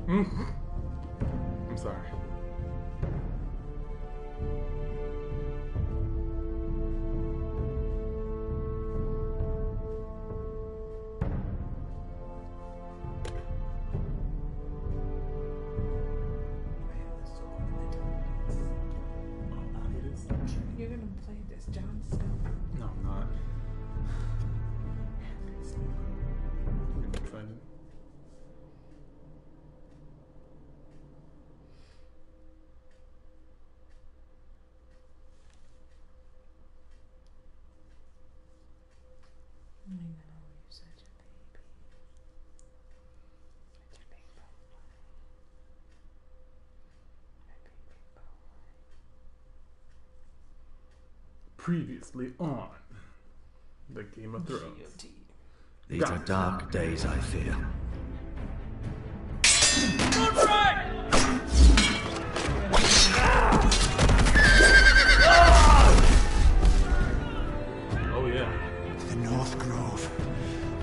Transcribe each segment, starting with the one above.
I'm sorry. You're gonna play this John Snow. No, I'm not. I'm excited. I know, you're such a baby. Such a big boy. A big boy. Previously on the Game of Thrones. These are dark days, I fear. Oh yeah. The North Grove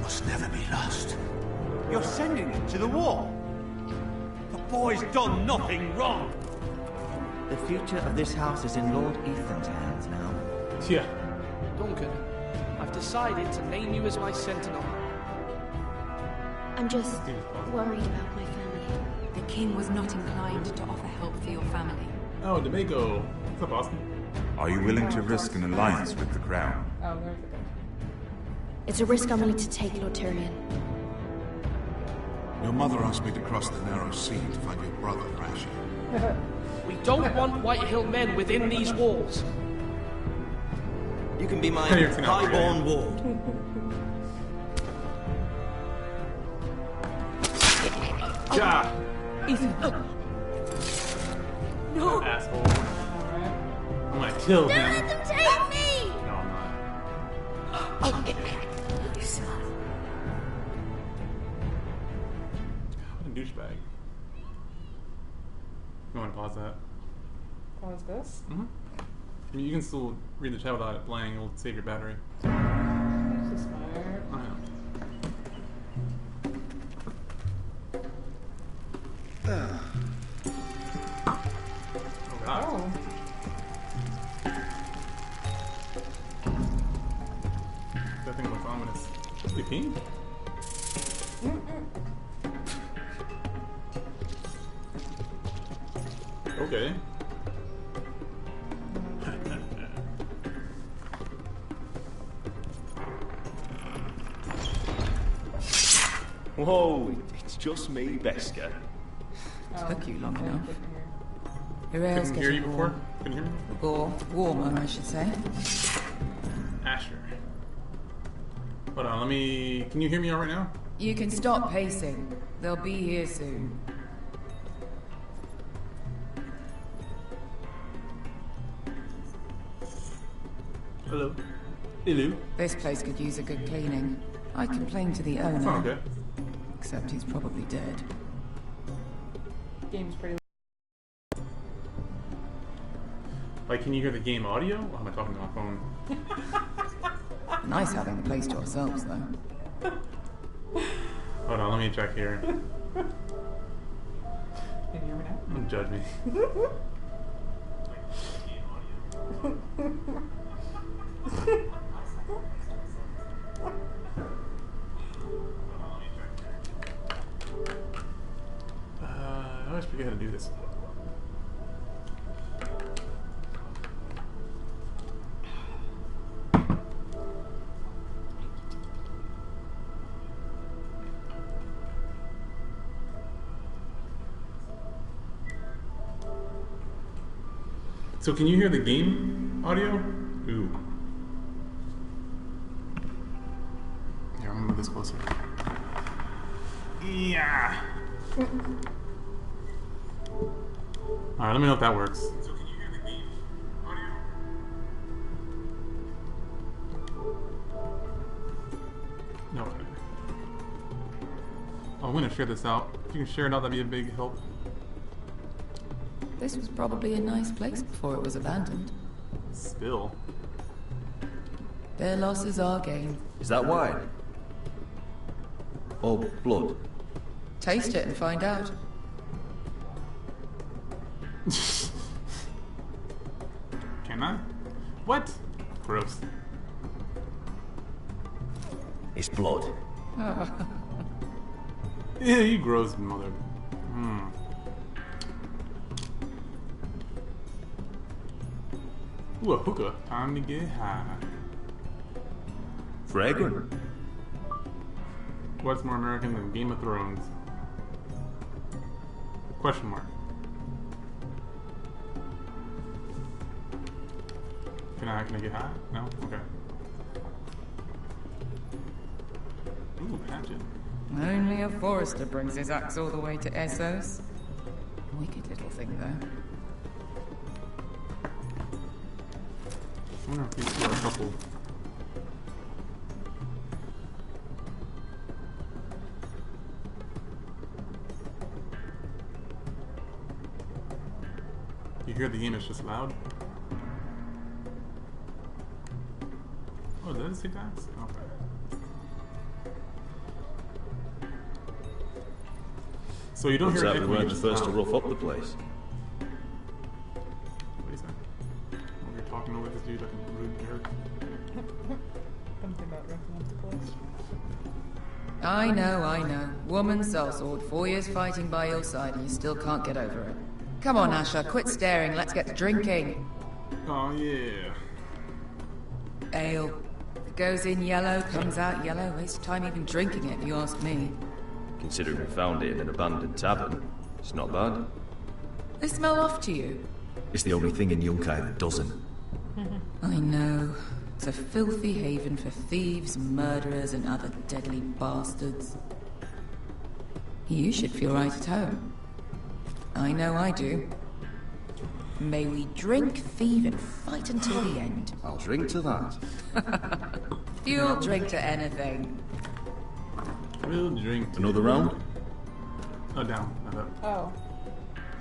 must never be lost. You're sending him to the war. The boy's done nothing wrong. The future of this house is in Lord Ethan's hands now. Yeah. Duncan, I've decided to name you as my sentinel. I'm just worried about my family. The king was not inclined to offer help for your family. Oh, D'Amico. What's up, Austin? Are you willing to risk an alliance with the Crown? Oh, there's a good. It's a risk I'm willing to take, Lord Tyrion. Your mother asked me to cross the narrow sea to find your brother, Rashid. We don't want Whitehill men within these walls. You can be my You're gonna have to highborn ward. Yeah. Ethan. No! Asshole. I'm gonna kill Don't him. let them take me! No, I'm not. You son. What a douchebag. You want to pause that? Pause this? Mm-hmm. I mean, you can still read the chat without it playing. It'll save your battery. This is smart. I know. Oh god. Oh. That thing looks ominous. You peeing? Okay. Whoa, it's just me, Beskar. Took you long enough. Your Your air's Couldn't hear you getting before? warm. Couldn't hear me? Or warmer, I should say. Asher. Hold on, let me... Can you hear me all right now? You can stop pacing. They'll be here soon. Hello? Hello? This place could use a good cleaning. I complained to the owner. Oh, okay. Except he's probably dead. Game's pretty. Like, can you hear the game audio? Or am I talking to my phone? Nice having the place to ourselves, though. Hold on, let me check here. Can you hear me now? Don't judge me. I always forget how to do this. So can you hear the game audio? Ooh. Here, I'm gonna move this closer. Yeah. Alright, let me know if that works. So can you hear the game audio? No. I'm gonna share this out. If you can share it out, that'd be a big help. This was probably a nice place before it was abandoned. Spill. Their loss is our gain. Is that wine? Or blood? Taste it and find out. Can I? What? Gross. It's blood. Yeah, you gross mother. Ooh, a hookah. Time to get high. Fragrant. What's more American than Game of Thrones? Question mark. Can I get high? No? Okay. Ooh, hatchet. Only a forester brings his axe all the way to Essos. Wicked little thing, though. I wonder if these two are a couple. You hear the game is just loud? Oh, does it say that? Okay. So you don't Looks hear like we echoing, weren't the it's first to loud. rough up the place. What is that? Oh, you're talking over this dude like a rude jerk. Something about wrecking up the place. I know. Woman sellsword, 4 years fighting by your side, and you still can't get over it. Come on, Asher, quit staring. Let's get to drinking. Oh, yeah. Ale. It goes in yellow, comes out yellow. Waste time even drinking it, if you ask me. Considering we found it in an abandoned tavern, it's not bad. They smell off to you. It's the only thing in Yunkai that doesn't. I know. It's a filthy haven for thieves, murderers, and other deadly bastards. You should feel right at home. I know I do. May we drink, thieve, and fight until the end. I'll drink to that. You'll drink to anything. We'll drink. Another round? Oh, down, not up. Oh.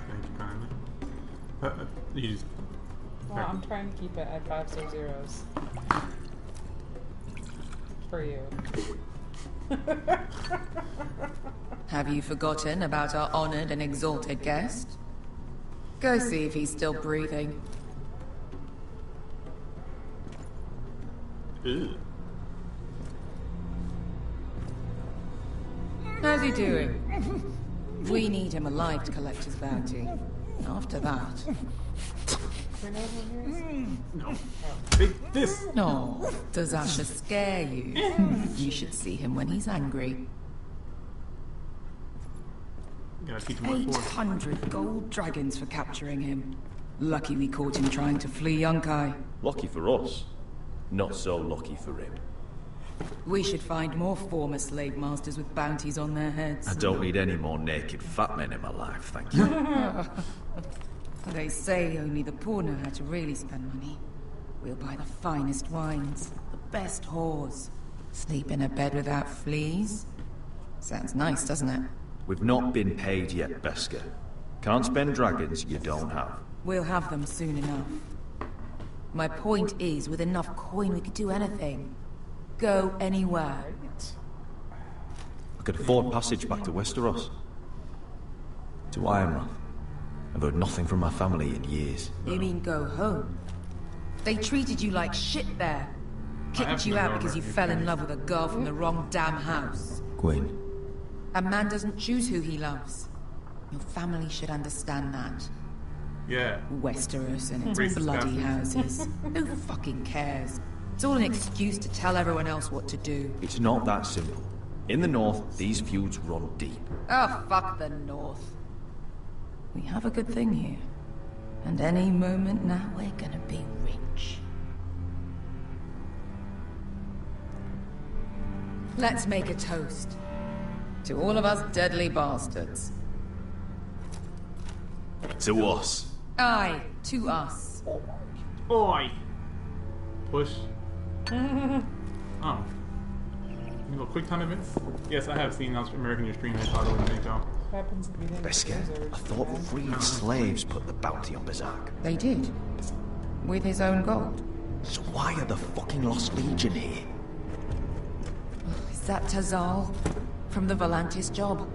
Thank you kindly. You just... Well, I'm trying to keep it at 5 zeros. For you. Have you forgotten about our honored and exalted guest? Go see if he's still breathing. Ew. How's he doing? We need him alive to collect his bounty. After that... No. Take this! No. Does Asher scare you? You should see him when he's angry. Gotta teach him what for. 800 gold dragons for capturing him. Lucky we caught him trying to flee Yunkai. Lucky for us. Not so lucky for him. We should find more former slave masters with bounties on their heads. I don't need any more naked fat men in my life, thank you. They say only the poor know how to really spend money. We'll buy the finest wines, the best whores, sleep in a bed without fleas. Sounds nice, doesn't it? We've not been paid yet, Beskar. Can't spend dragons you don't have. We'll have them soon enough. My point is, with enough coin we could do anything. Go anywhere. I could afford passage back to Westeros. To Ironrath. I've heard nothing from my family in years. You mean go home? They treated you like shit there. Kicked you out because you fell in love with a girl from the wrong damn house. Gwyn. A man doesn't choose who he loves. Your family should understand that. Yeah. Westeros and its Racist bloody bastards. houses. Who fucking cares? It's all an excuse to tell everyone else what to do. It's not that simple. In the north, these feuds run deep. Oh, fuck the North. We have a good thing here. And any moment now, we're gonna be rich. Let's make a toast. To all of us deadly bastards. To us. Aye, to us. Oi! Push. Oh. You know, quick time events? Yes, I have seen American your stream. I thought it would make out. What happens if you didn't Beskar, I thought the freed slaves put the bounty on Berserk. They did. With his own gold. So why are the fucking Lost Legion here? Is that Tazal? From the Volantis job?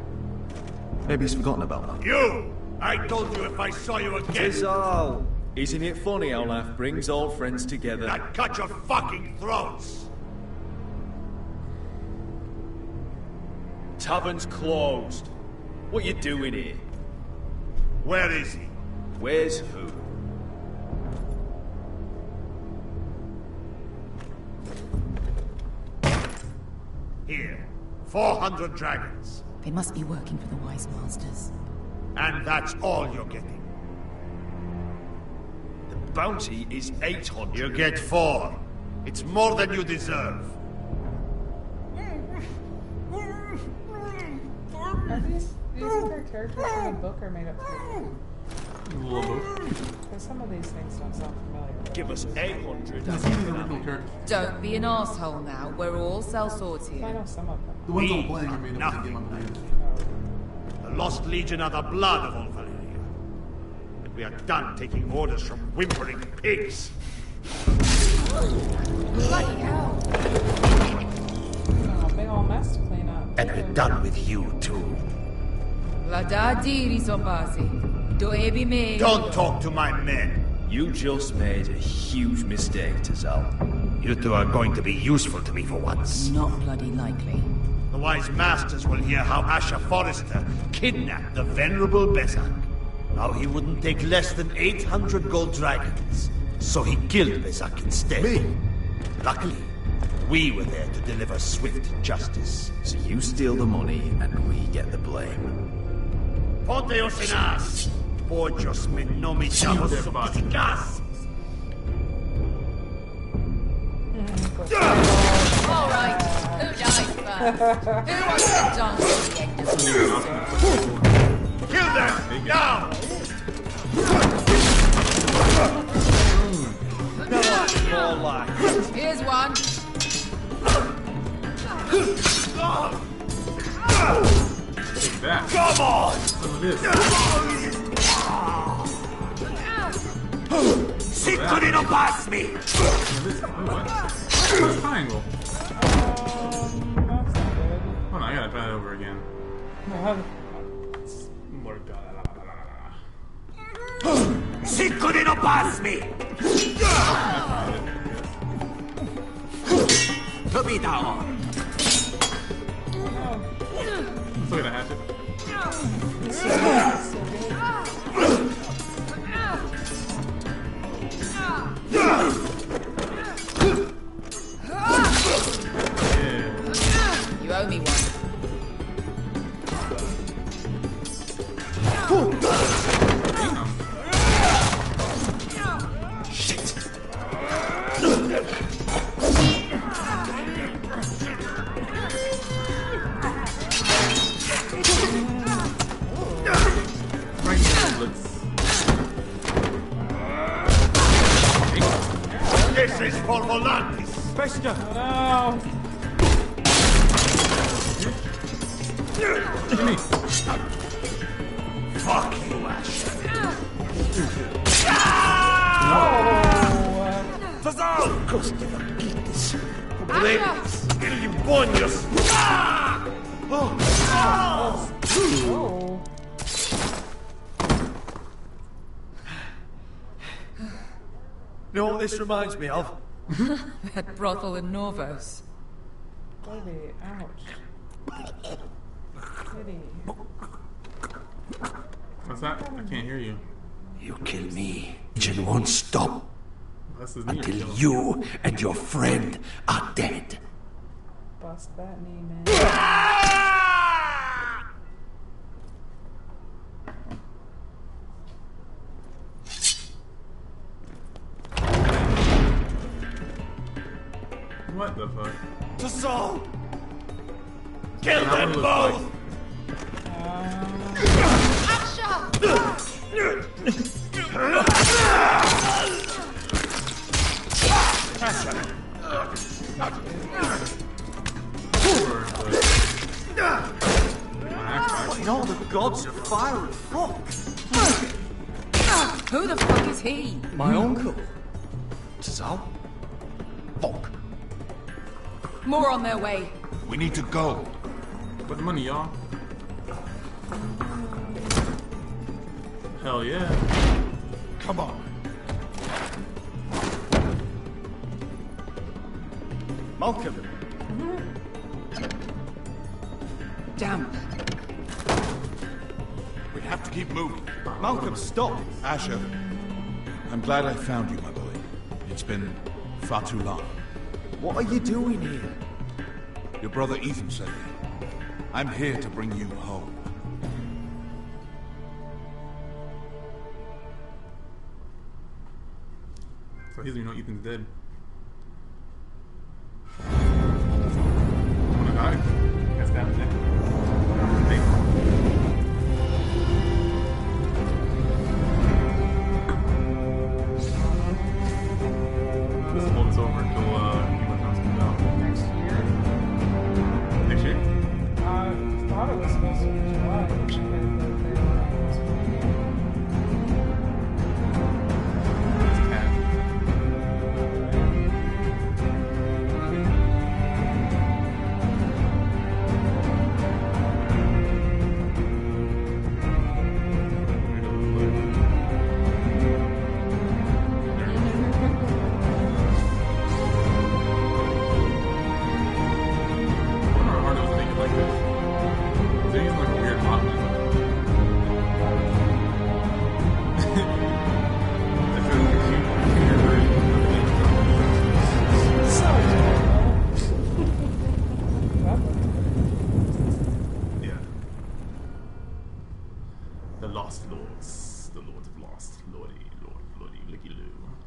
Maybe he's forgotten about that. You! I told you if I saw you again... Tizal! Isn't it funny how life brings old friends together? I'd cut your fucking throats! Tavern's closed. What you doing here? Where is he? Where's who? Here. 400 dragons. They must be working for the Wise Masters. And that's all you're getting. The bounty is 800. You get 4. It's more than you deserve. Are these other characters from the book or made up for Because some of these things don't sound familiar. Give us 800. Don't be an asshole now. We're all sellswords I here. know some of them. The ones I'm playing are made up in the game, I believe. The Lost Legion are the blood of all Valyria. And we are done taking orders from whimpering pigs. Bloody hell. Oh, big old mess to clean up. And we're done with you, too. Vlada diri sombasi. Do ebi me. Don't talk to my men. You just made a huge mistake, Tizal. You two are going to be useful to me for once. Not bloody likely. The Wise Masters will hear how Asher Forrester kidnapped the venerable Besak. Now he wouldn't take less than 800 gold dragons, so he killed Besak instead. Me? Luckily, we were there to deliver swift justice. So you steal the money and we get the blame. Ponteos en as! Pollos me nominamos sofisticados! All right. Who dies first? Who wants to dance at the end of Kill them! Now! More like. Here's one. That. Come on! Si tu non pass me! What? Triangle. That's not good. Hold on, I gotta try that over again. Si tu non pass me! To be down! Still gonna hatchet. You owe me one. This is for Volantis! Bester! No! Gimme. Fuck you, Ash! Fazal! Coste da quites! Problemas! Ilibonios! Oh. You know what this reminds me of? That brothel in Norvos. Baby, ouch. Kitty. What's that? I can't hear you. You kill me. Legion won't stop That's his knee. until you and your friend are dead. Bust that knee, man. What the fuck? Tizal! Kill them both! In all the gods of fire and fuck. Who the fuck is he? My uncle. Tizal? Fuck. More on their way. We need to go. Put the money, y'all. Hell yeah. Come on. Malcolm! Damn. We have to keep moving. Malcolm, stop! Asher, I'm glad I found you, my boy. It's been far too long. What are you doing here? Your brother Ethan sent me. I'm here to bring you home. So he doesn't even know Ethan's dead. Oh my god. Guess that was it. Hey. Let's hold this over until Game of Thrones comes out. Next year. Next year? I thought it was supposed to be July. But they were It's Cat.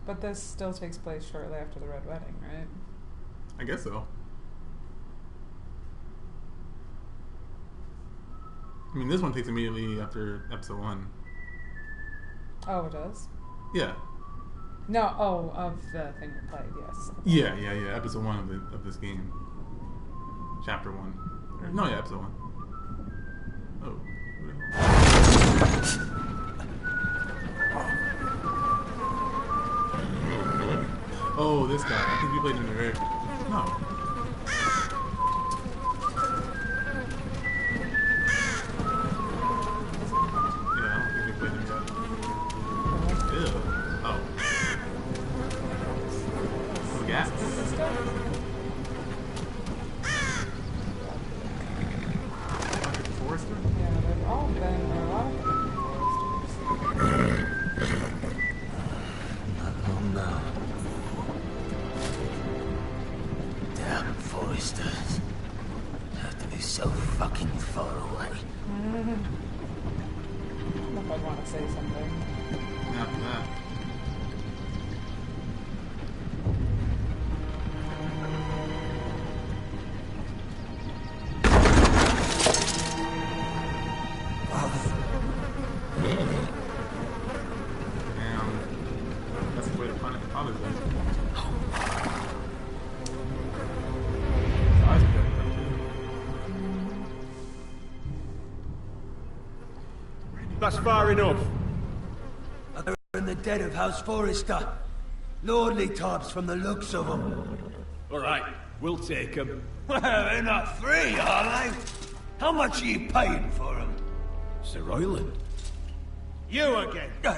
But this still takes place shortly after the Red Wedding, right? I guess so. I mean, this one takes immediately after episode 1. Oh, it does? Yeah. No, of the thing we played, yes. Yeah. Episode 1 of this game. Chapter 1. No, yeah, episode 1. Oh. Oh, this guy. I think we played him in Eric. No. Yeah, I don't think we played him yet. Ew. Oh. The gas. Forrester? Yeah, they've all been, or a lot of them have been Not long now. Damn Foresters. Have to be so fucking far away. I don't know if I'd want to say something. After that. That's the way to find it. Father's Day. That's far enough. They're in the dead of House Forrester. Lordly types from the looks of them. All right, we'll take them. Well, they're not free, are they? How much are you paying for them? Sir Royland. You again. Who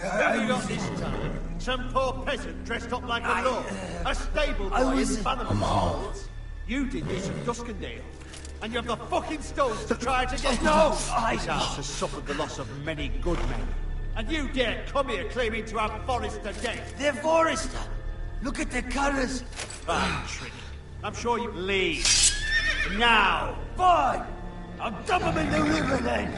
have you got this time? Some poor peasant dressed up like a lord. A stable boy in Bannerman Halls. You did this at Duskendale. And you have the fucking stones to try to get... No! This house has suffered the loss of many good men. And you dare come here claiming to have Forrester dead. They're Forrester. Look at the colours. Fine trick. I'm sure you leave. Now! Fine. I'll dump them in the river then.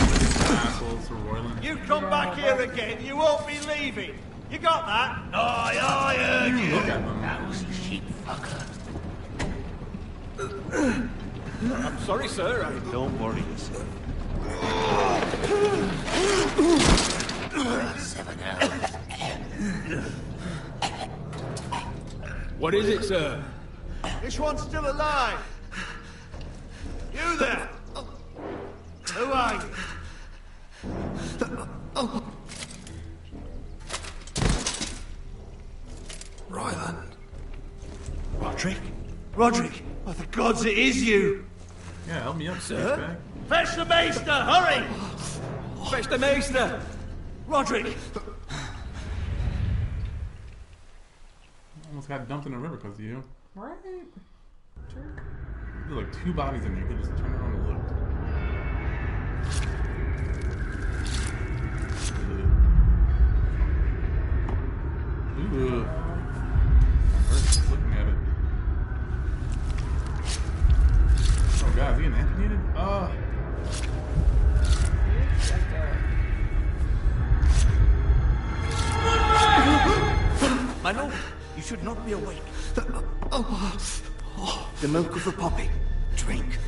Assholes for Royland. You come back here again, you won't be leaving. You got that? Aye, I heard you. Look at them. Lousy sheep fucker. I'm sorry, sir. Don't worry yourself. 7 hours. What is it, sir? This one's still alive. You there? Who are you? Royland. Roderick? Roderick? Oh, the gods, it is you! Yeah, help me up, Sir? douchebag. Fetch the maester, hurry! Fetch the Maester! Roderick! Almost got dumped in the river because of you. Right? Sure. There's like 2 bodies in there. You could just turn around and look. Ooh. First looking at it. Oh god, is he an amputated? My lord, you should not be awake. The milk of the poppy. Drink.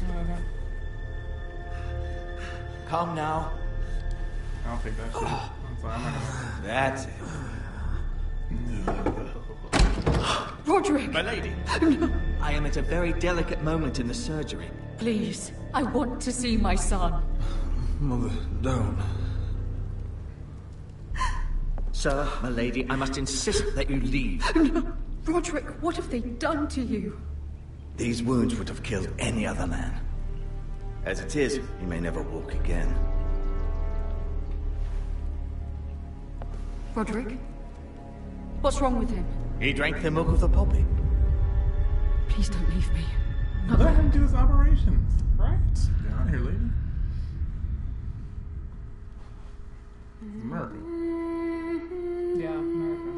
Calm now. I'll take that shit. I'm sorry, I'm not gonna... That's it. Roderick! My lady! I am at a very delicate moment in the surgery. Please, I want to see my son. Mother, don't. Sir, my lady, I must insist that you leave. No. Roderick, what have they done to you? These wounds would have killed any other man. As it is, he may never walk again. Roderick? What's wrong with him? He drank the milk of the poppy. Please don't leave me. Let him do his operations. Right? Get out of here, lady. America. Yeah, America.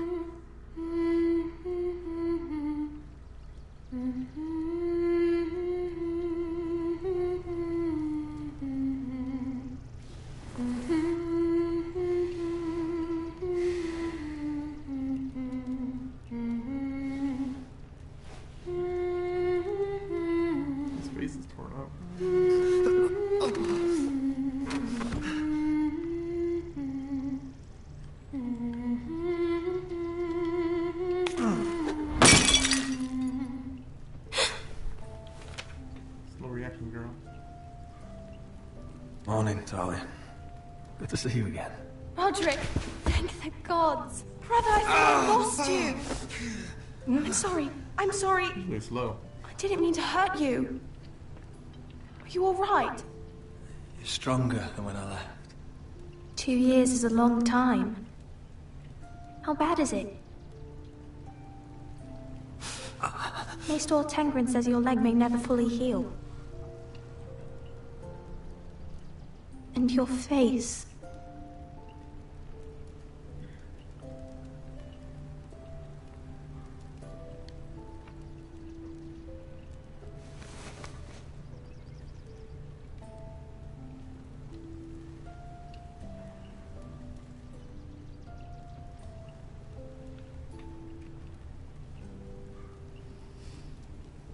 His face is torn up. Slow reaction, girl. Morning, Talia. Good to see you again. Roderick, thank the gods. Brother, I thought I lost you. I'm sorry. Really slow. I didn't mean to hurt you. Are you alright? You're stronger than when I left. 2 years is a long time. How bad is it? Maester Tengrin says your leg may never fully heal. And your face.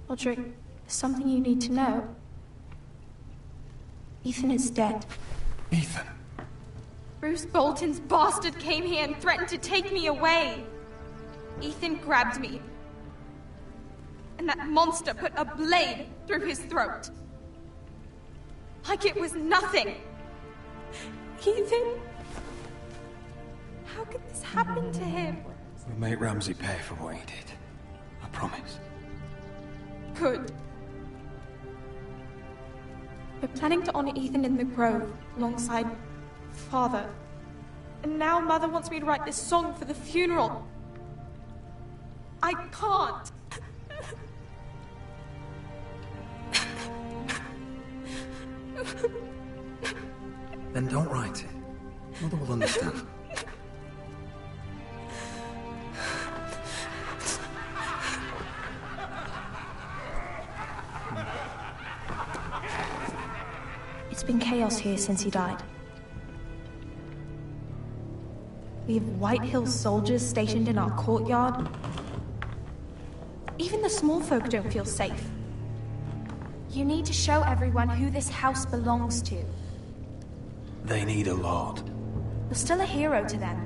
Roderick, there's something you need to know. Ethan is dead. Ethan. Bruce Bolton's bastard came here and threatened to take me away. Ethan grabbed me. And that monster put a blade through his throat. Like it was nothing. Ethan? How could this happen to him? We'll make Ramsay pay for what he did. I promise. Good. We're planning to honor Ethan in the Grove, alongside Father. And now Mother wants me to write this song for the funeral. I can't. Then don't write it. Mother will understand. It's been chaos here since he died. We have White Hills soldiers stationed in our courtyard. Even the small folk don't feel safe. You need to show everyone who this house belongs to. They need a lord. You're still a hero to them.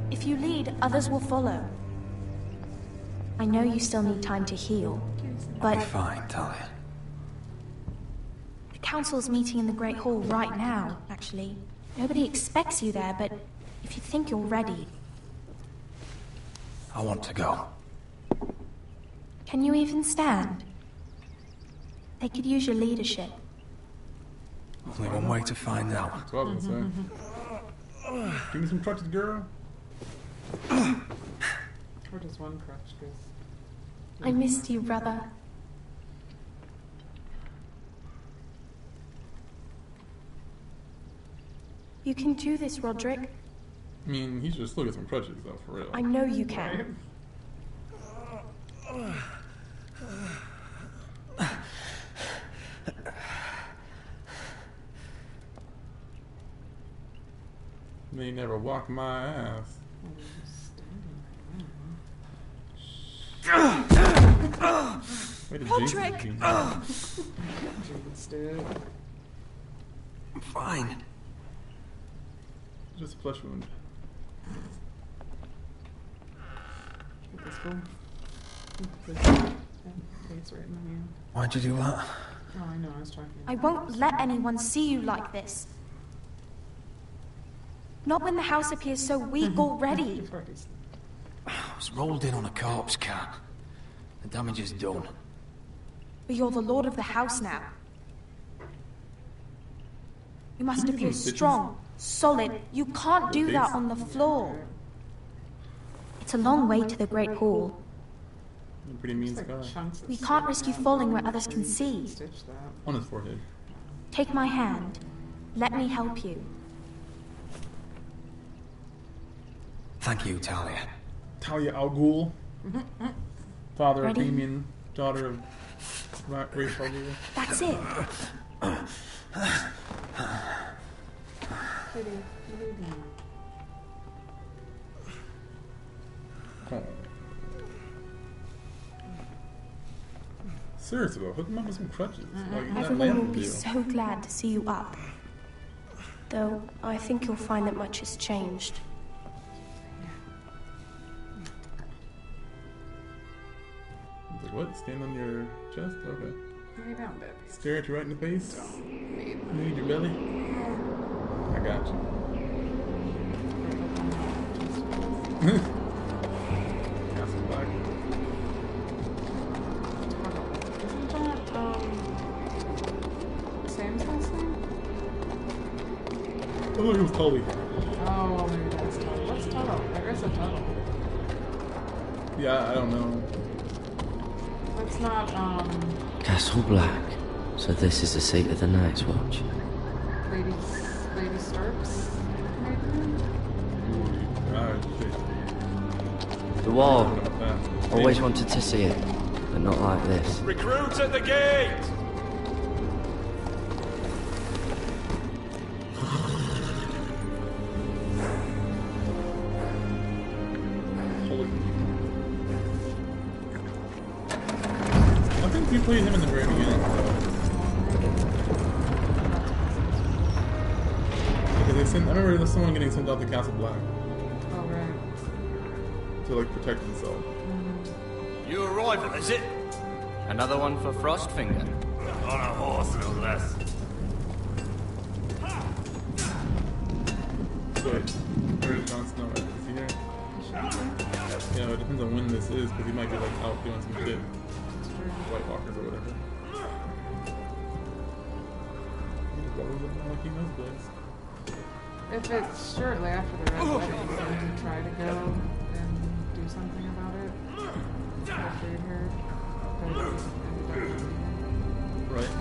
If you lead, others will follow. I know you still need time to heal, but... Be fine, Talia. The council's meeting in the Great Hall right now, actually. Nobody expects you there, but if you think you're ready... I want to go. Can you even stand? They could use your leadership. Only one way to find out. That's what I was saying. Give me some crutches, girl. Or just one crutch, because... I missed you, brother. You can do this, Roderick. I mean, he should still get some crutches, though, for real. I know you can. They never walk my ass. Way to jinx Roderick! it, Gene. I'm fine. Just a flesh wound. Get this one. Face right in my hand. Why'd you do that? Oh, I know, I was talking. I won't let anyone see you like this. Not when the house appears so weak already. I was rolled in on a corpse cart. The damage is done. But you're the lord of the house now. You must appear strong, solid. You can't do that on the floor. It's a long way to the Great Hall. A pretty mean scar. We can't risk you falling where others can see. On his forehead. Take my hand. Let me help you. Thank you, Talia. Talia Al Ghul. Father Ready? of Damien, daughter of Ra's al Ghul. That's it. Oh. Seriously though, hook him up with some crutches. Like, that Everyone man will would be do. so glad to see you up. Though, I think you'll find that much has changed. Like, what? Stand on your chest? Okay. Lay down, baby. Stare at you right in the face? Need your belly? I got you. Got some black. Isn't that, Sam's last name? I thought it was Tully. Oh, maybe that's Tuttle. What's Tuttle? I guess it's Tuttle. Yeah, I don't know. That's not, Castle Black. So this is the seat of the Night's Watch. Lady Sturps, maybe? The wall. Always wanted to see it, but not like this. Recruits at the gate! I think we played him in the very beginning. Because they sent, I remember there was someone getting sent out to Castle Black. Oh, right. To like protect himself. New arrival, is it? Another one for Frostfinger. On a horse, no less. So, where's Jon Snow at? Is he here? Yeah, it depends on when this is, because he might be like out doing some shit. White Walkers or whatever. Like he knows this. If it's shortly after the Red Wedding, so we can try to go and do something about it. After you heard. Right.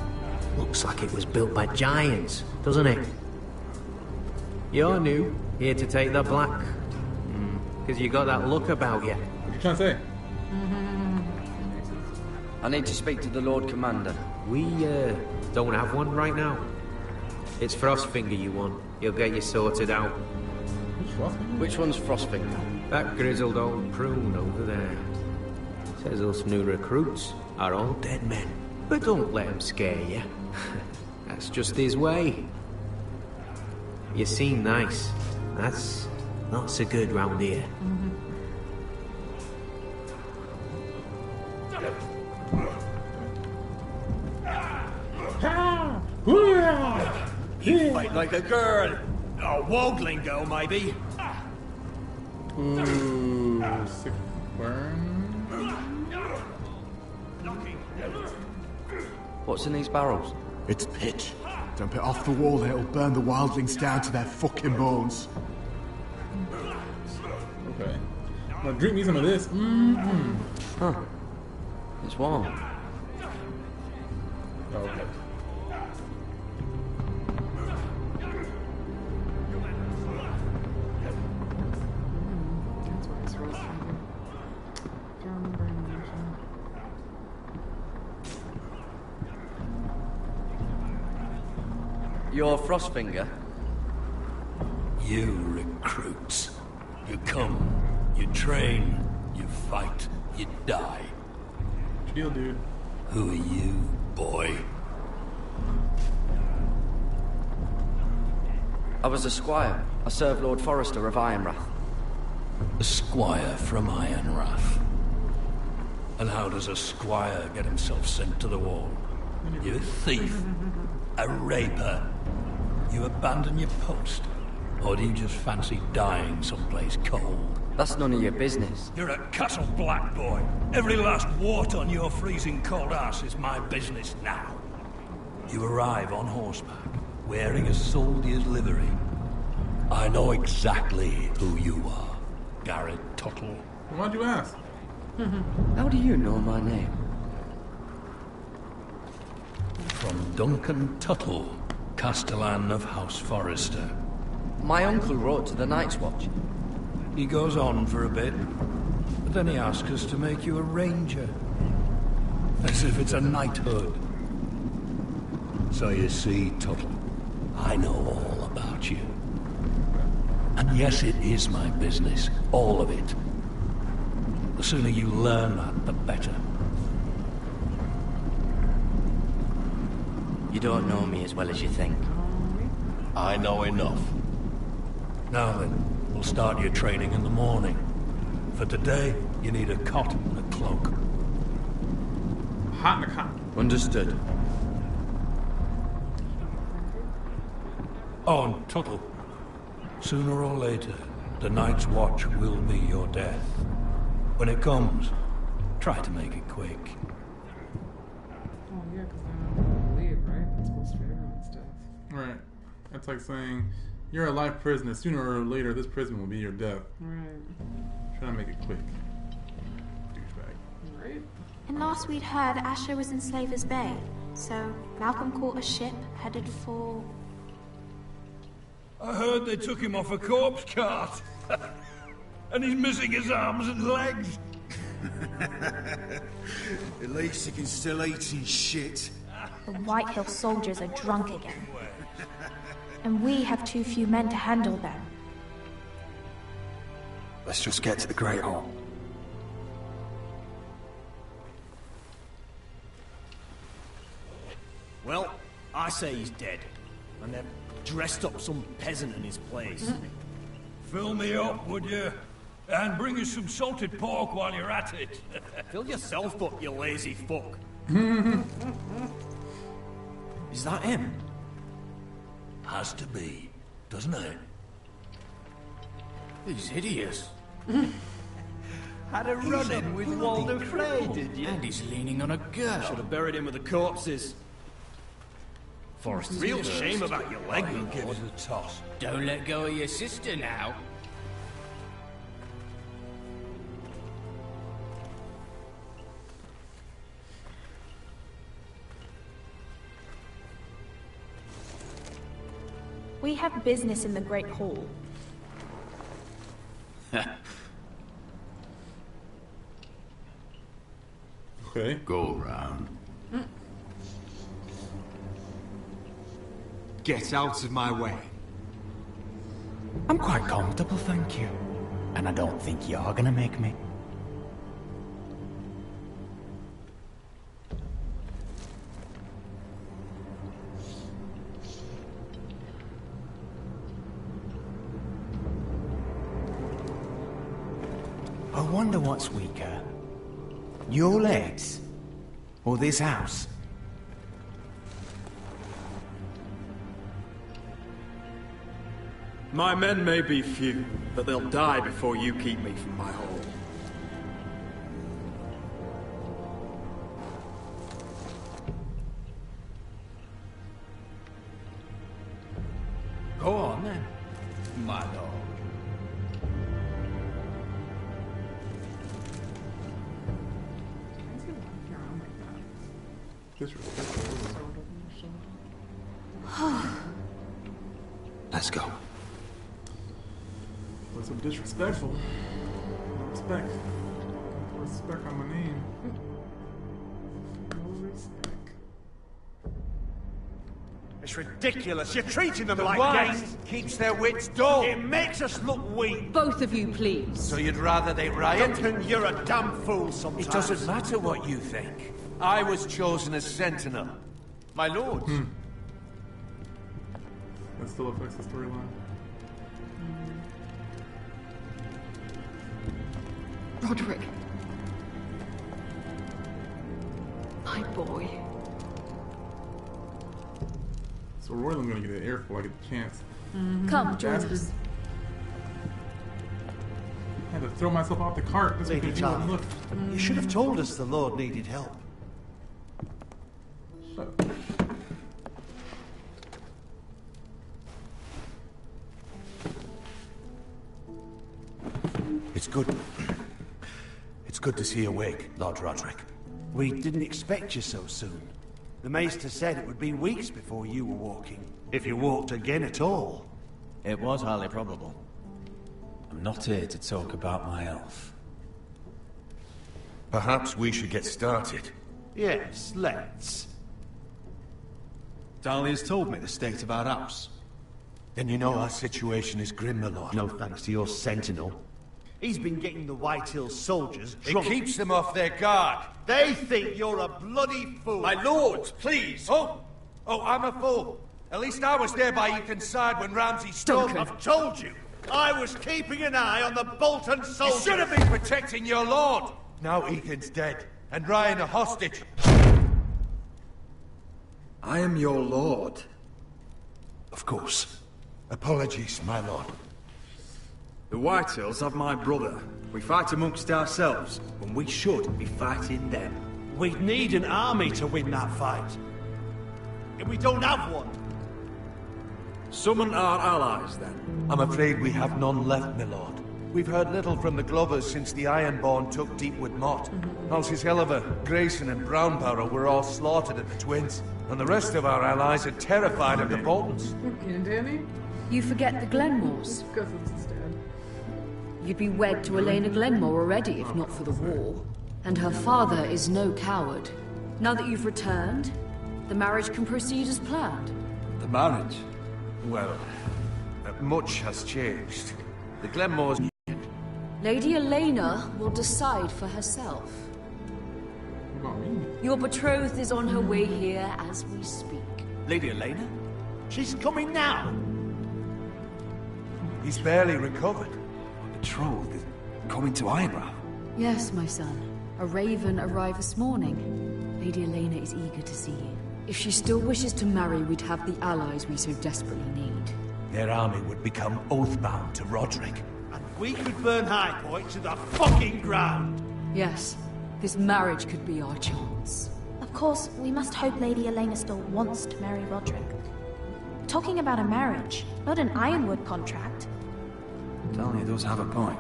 Looks like it was built by giants, doesn't it? You're new, here to take the black. Because you got that look about you. What are you trying to say? I need to speak to the Lord Commander. We, don't have one right now. It's Frostfinger you want. He'll get you sorted out. Which one's Frostfinger? That grizzled old prune over there. Says us new recruits are all dead men. But don't let him scare you. That's just his way. You seem nice. That's not so good round here. You fight like a girl. A wogling girl, maybe. Ooh, sick burn. What's in these barrels? It's pitch. Dump it off the wall and it'll burn the wildlings down to their fucking bones. Okay. Now drink me some of this. Mm-hmm. Huh. It's warm. Oh, okay. That's why it's roast finger. German brain emotion. You're Frostfinger? You recruits. You come, you train, you fight, you die. Chill, dude. Who are you, boy? I was a squire. I served Lord Forrester of Ironrath. A squire from Ironrath. And how does a squire get himself sent to the wall? You a thief? A raper? You abandon your post? Or do you just fancy dying someplace cold? That's none of your business. You're a Castle Black boy. Every last wart on your freezing cold ass is my business now. You arrive on horseback, wearing a soldier's livery. I know exactly who you are, Garrett Tuttle. Why'd you ask? How do you know my name? From Duncan Tuttle, Castellan of House Forrester. My uncle wrote to the Night's Watch. He goes on for a bit, but then he asks us to make you a ranger. As if it's a knighthood. So you see, Tuttle, I know all about you. And yes, it is my business, all of it. The sooner you learn that, the better. You don't know me as well as you think. I know enough. Now then, we'll start your training in the morning. For today, you need a cot and a cloak. Hot and a cot. Understood. Oh, and Tuttle. Sooner or later, the Night's Watch will be your death. When it comes, try to make it quick. Oh yeah, because then I'm gonna leave, right? That's supposed to be everyone's death. Right. That's like saying, you're a life prisoner. Sooner or later, this prison will be your death. Right. Try to make it quick. Douchebag. Right. And last we'd heard, Asher was in Slaver's Bay. So Malcolm caught a ship headed for... I heard they took him off a corpse cart. And he's missing his arms and legs. At least he can still eat and shit. The White Hill soldiers are drunk again. And we have too few men to handle them. Let's just get to the Great Hall. Well, I say he's dead. And they've dressed up some peasant in his place. Fill me up, would you? And bring us some salted pork while you're at it. Fill yourself up, you lazy fuck. Is that him? Has to be, doesn't it? He's hideous. Had a run-in with Walder Frey, did you? And he's leaning on a girl. Should have buried him with the corpses. Forrest, real shame about your leg, I'll give it a toss. Don't let go of your sister now. We have business in the Great Hall. Okay. Go round. Get out of my way. I'm quite comfortable, thank you. And I don't think you're gonna make me. I wonder what's weaker. Your legs? Or this house? My men may be few, but they'll die before you keep me from my hall. Go on then, my lord. Disrespectful. Let's go. What's so disrespectful? No respect. No respect on my name. No respect. It's ridiculous. You're treating them The like wine guests. keeps their wits dull. It makes us look weak. Both of you, please. So you'd rather they riot? Duncan, you're a damn fool sometimes. It doesn't matter what you think. I was chosen as sentinel. My lord. That still affects the storyline. Roderick. My boy. So Royland's gonna get an earful. I get the chance. Come, join Bastard. us. I had to throw myself off the cart just Lady because you wouldn't Talia, look. you should have told us the Lord needed help. Shut up. It's good. It's good to see you awake, Lord Roderick. We didn't expect you so soon. The Maester said it would be weeks before you were walking, if you walked again at all. It was highly probable. I'm not here to talk about my elf. Perhaps we should get started. Yes, let's. Dahlia's told me the state of our house. Then you know our situation is grim, my lord. No thanks to your sentinel. He's been getting the Whitehills soldiers drunk. It keeps them off their guard. They think you're a bloody fool. My lords, please! Oh, I'm a fool. At least I was there by Ethan's side when Ramsay stole me. I've told you. I was keeping an eye on the Bolton soldiers. You should have been protecting your lord. Now Ethan's dead, and Ryan a hostage. I am your lord. Of course. Apologies, my lord. The Whitehills have my brother. We fight amongst ourselves, when we should be fighting them. We'd need an army to win that fight. And we don't have one. Summon our allies, then. I'm afraid we have none left, my lord. We've heard little from the Glovers since the Ironborn took Deepwood Motte. Halsey's Helliver, Grayson and Brownbarrow were all slaughtered at the Twins, and the rest of our allies are terrified of the Boltons. And Danny? You forget the Glenmores. Because it's his dad. You'd be wed to Elena Glenmore already, if not for the war. And her father is no coward. Now that you've returned, the marriage can proceed as planned. The marriage? Well, much has changed. The Glenmores... Lady Elena will decide for herself. What about me? Your betrothed is on her way here as we speak. Lady Elena? She's coming now. He's barely recovered. Betrothed is coming to Ironrath. Yes, my son. A raven arrived this morning. Lady Elena is eager to see you. If she still wishes to marry, we'd have the allies we so desperately need. Their army would become oath-bound to Roderick. And we could burn High Point to the fucking ground. Yes, this marriage could be our chance. Of course, we must hope Lady Elena still wants to marry Roderick. Talking about a marriage, not an Ironwood contract. Dahlia does have a point.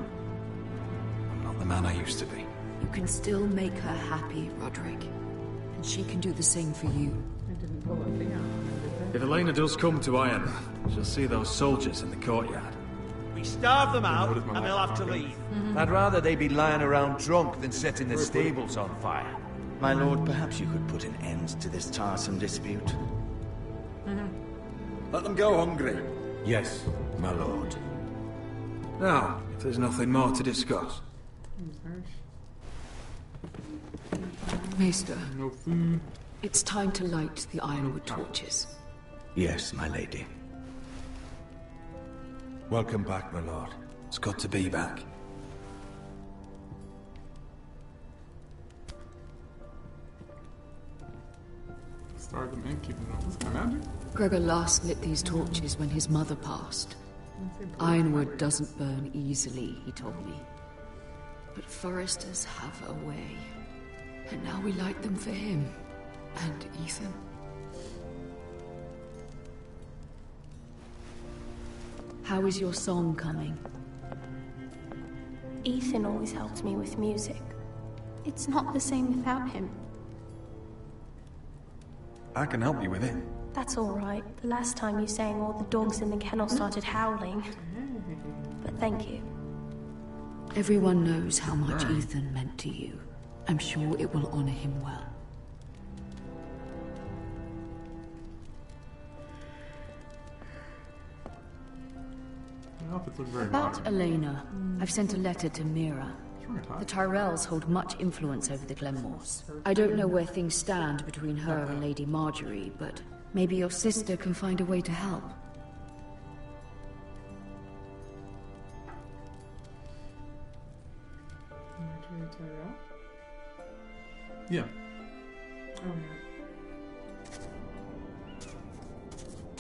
I'm not the man I used to be. You can still make her happy, Roderick. And she can do the same for you. I didn't pull a thing out. If Elena does come to Ironrath, she'll see those soldiers in the courtyard. We starve them out, and they'll have to leave. I'd rather they be lying around drunk than setting the stables on fire. My lord, perhaps you could put an end to this tiresome dispute. Let them go hungry. Yes, my lord. Now, if there's nothing more to discuss. Maester, No food. it's time to light the Ironwood torches. Yes, my lady. Welcome back, my lord. It's good to be back. Start them and keep them up. What's kind of magic? Gregor last lit these torches when his mother passed. Ironwood doesn't burn easily, he told me. But foresters have a way. And now we light them for him. And Ethan. How is your song coming? Ethan always helps me with music. It's not the same without him. I can help you with it. That's all right. The last time you sang, all the dogs in the kennel started howling. But thank you. Everyone knows how much Ethan meant to you. I'm sure it will honor him well. Outfits look very About modern. Elena, I've sent a letter to Mira. The Tyrells hold much influence over the Glenmores. I don't know where things stand between her and Lady Marjorie, but maybe your sister can find a way to help. Marjorie Tyrell? Yeah. Oh,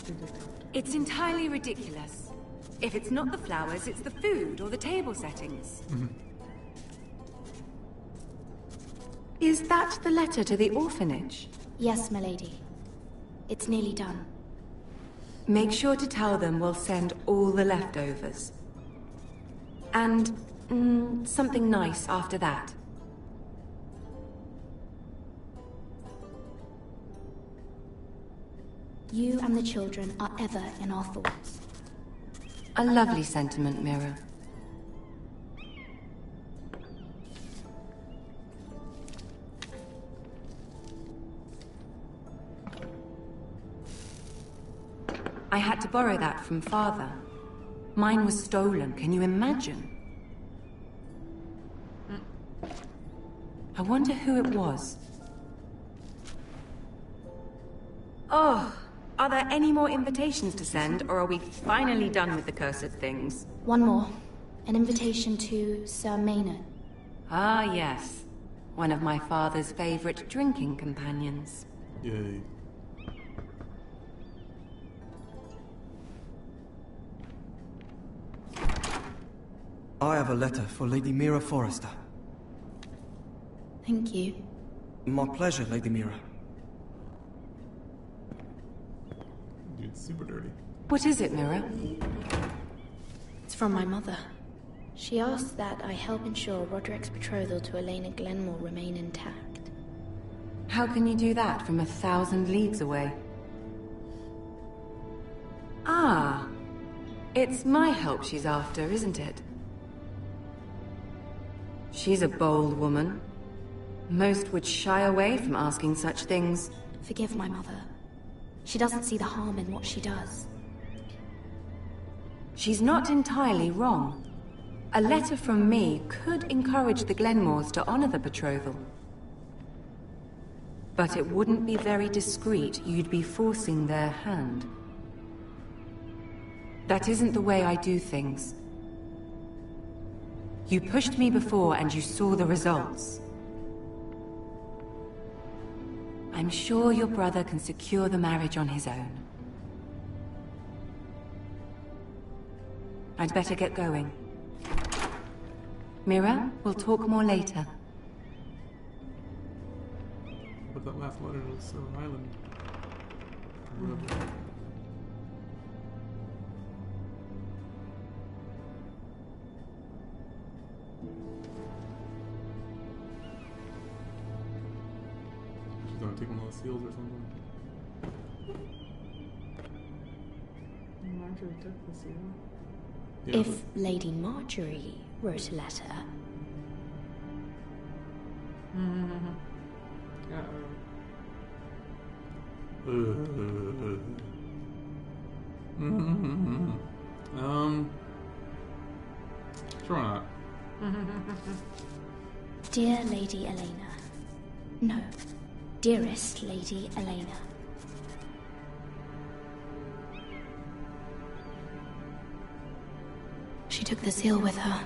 no. It's entirely ridiculous. If it's not the flowers, it's the food or the table settings. Is that the letter to the orphanage? Yes, milady. It's nearly done. Make sure to tell them we'll send all the leftovers. And something nice after that. You and the children are ever in our thoughts. A lovely sentiment, Mira. I had to borrow that from Father. Mine was stolen, can you imagine? I wonder who it was. Oh, are there any more invitations to send, or are we finally done with the cursed things? One more. An invitation to Sir Maynard. Ah, yes. One of my father's favorite drinking companions. Yay. I have a letter for Lady Mira Forrester. Thank you. My pleasure, Lady Mira. Dude, it's super dirty. What is it, Mira? It's from my mother. She asked that I help ensure Roderick's betrothal to Elena Glenmore remain intact. How can you do that from 1,000 leagues away? Ah, it's my help she's after, isn't it? She's a bold woman. Most would shy away from asking such things. Forgive my mother. She doesn't see the harm in what she does. She's not entirely wrong. A letter from me could encourage the Glenmores to honor the betrothal. But it wouldn't be very discreet. You'd be forcing their hand. That isn't the way I do things. You pushed me before and you saw the results. I'm sure your brother can secure the marriage on his own. I'd better get going. Mira, we'll talk more later. But that last letter was so Island. She's gonna take one of those seals or something. Marjorie took the seal. Yeah, If Lady Marjorie wrote a letter... Sure not. Dear Lady Elena. No. Dearest Lady Elena. She took the seal with her.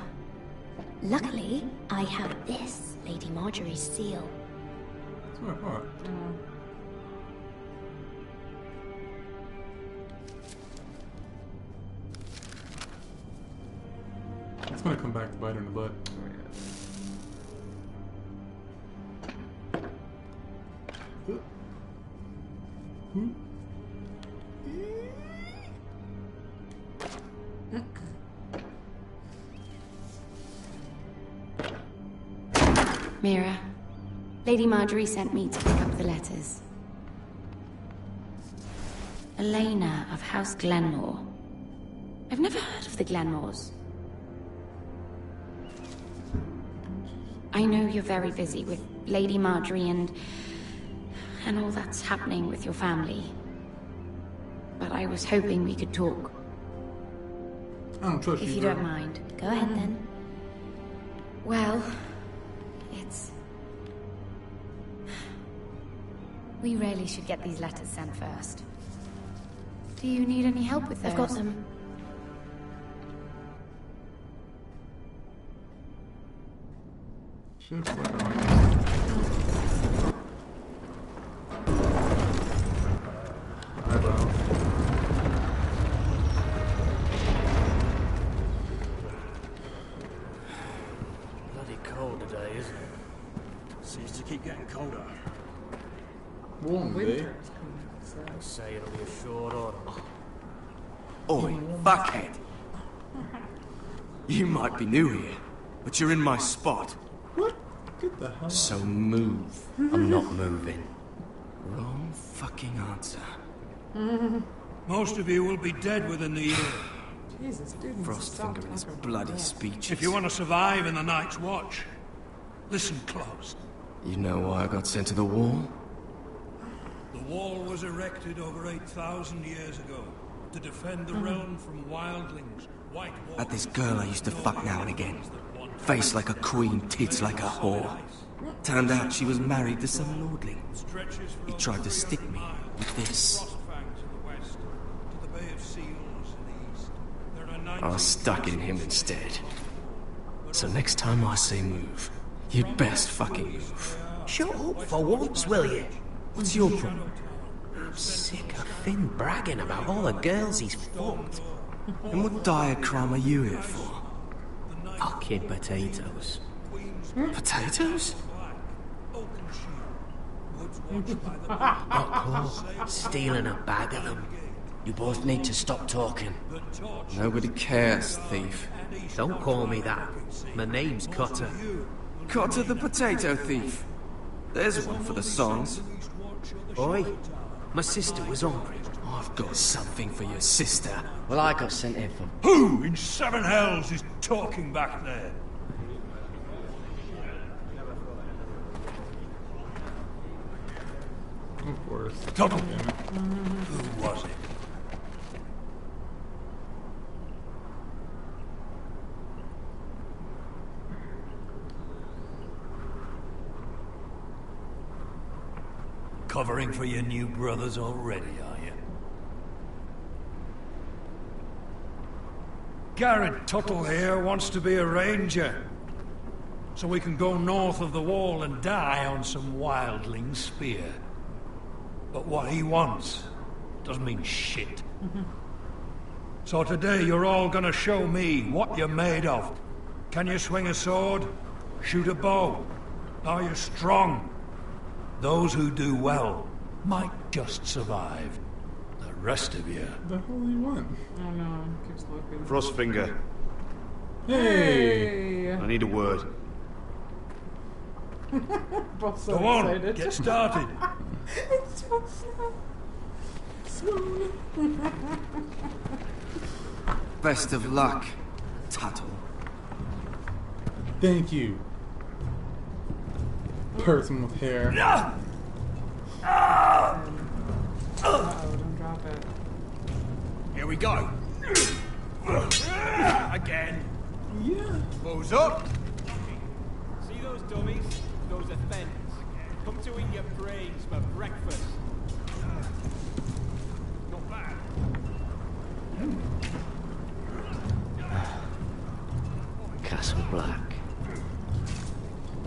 Luckily, I have this, Lady Marjorie's seal. That's what I thought. It's gonna come back to bite her in the butt. Mira, Lady Marjorie sent me to pick up the letters. Elena of House Glenmore. I've never heard of the Glenmores. I know you're very busy with Lady Marjorie and all that's happening with your family. But I was hoping we could talk. I don't trust you. If you don't mind. Go ahead then. Well, it's... We really should get these letters sent first. Do you need any help with those? I've got them. Shit, what Bloody cold today, isn't it? Seems to keep getting colder. Warm day. I'd say it'll be a short autumn. Oi, fuckhead. You might be new here, but you're in my spot. What? Get the hell out. So move. I'm not moving. Wrong fucking answer. Most of you will be dead within the year. Jesus, dude. Frostfinger and his bloody speeches. If you want to survive in the Night's Watch, listen close. You know why I got sent to the wall? The wall was erected over 8,000 years ago to defend the realm from wildlings, white walkers... At this girl I used to fuck now and again. Face like a queen, tits like a whore. Turned out she was married to some lordling. He tried to stick me with this. I was stuck in him instead. So next time I say move, you'd best fucking move. Shut up for once, will you? What's your problem? I'm sick of Finn bragging about all the girls he's fucked. And what diagram are you here for? Fucking potatoes. Potatoes? Not cool. Stealing a bag of them. You both need to stop talking. Nobody cares, thief. Don't call me that. My name's Cutter. Cutter the potato thief. There's one for the songs. Oi, my sister was hungry. I've got something for your sister. Well, I got sent here for... Who in seven hells is talking back there? Of course. Tuttle. Who was it? Covering for your new brothers already, are you? Garrett Tuttle here wants to be a ranger. So we can go north of the wall and die on some wildling spear. But what he wants doesn't mean shit. So today you're all gonna show me what you're made of. Can you swing a sword? Shoot a bow? Are you strong? Those who do well might just survive. The rest of you... The hell do you want? Oh no, keeps looking. Frostfinger. Hey! I need a word. Both so Go on, excited. get started. It's just so Best of luck, Tuttle. Thank you. Person with hair. Uh-oh, don't drop it. Here we go. Again. Yeah. Close up. See those dummies? Those offenders. Come to eat your brains for breakfast. Not bad. Castle Black.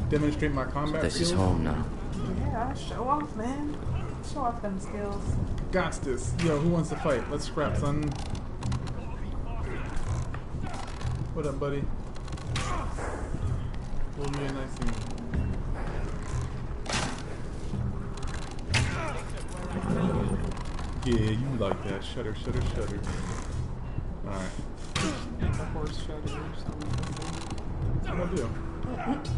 Demonstrate my combat This skills. is home now. Yeah, show off, man. Show off them skills. Got this. Yo, who wants to fight? Let's scrap, son. What up, buddy? Hold me a nice thing. Yeah, you like that. Shudder, shudder, shudder. Alright. The horse shudder or something. What do I do?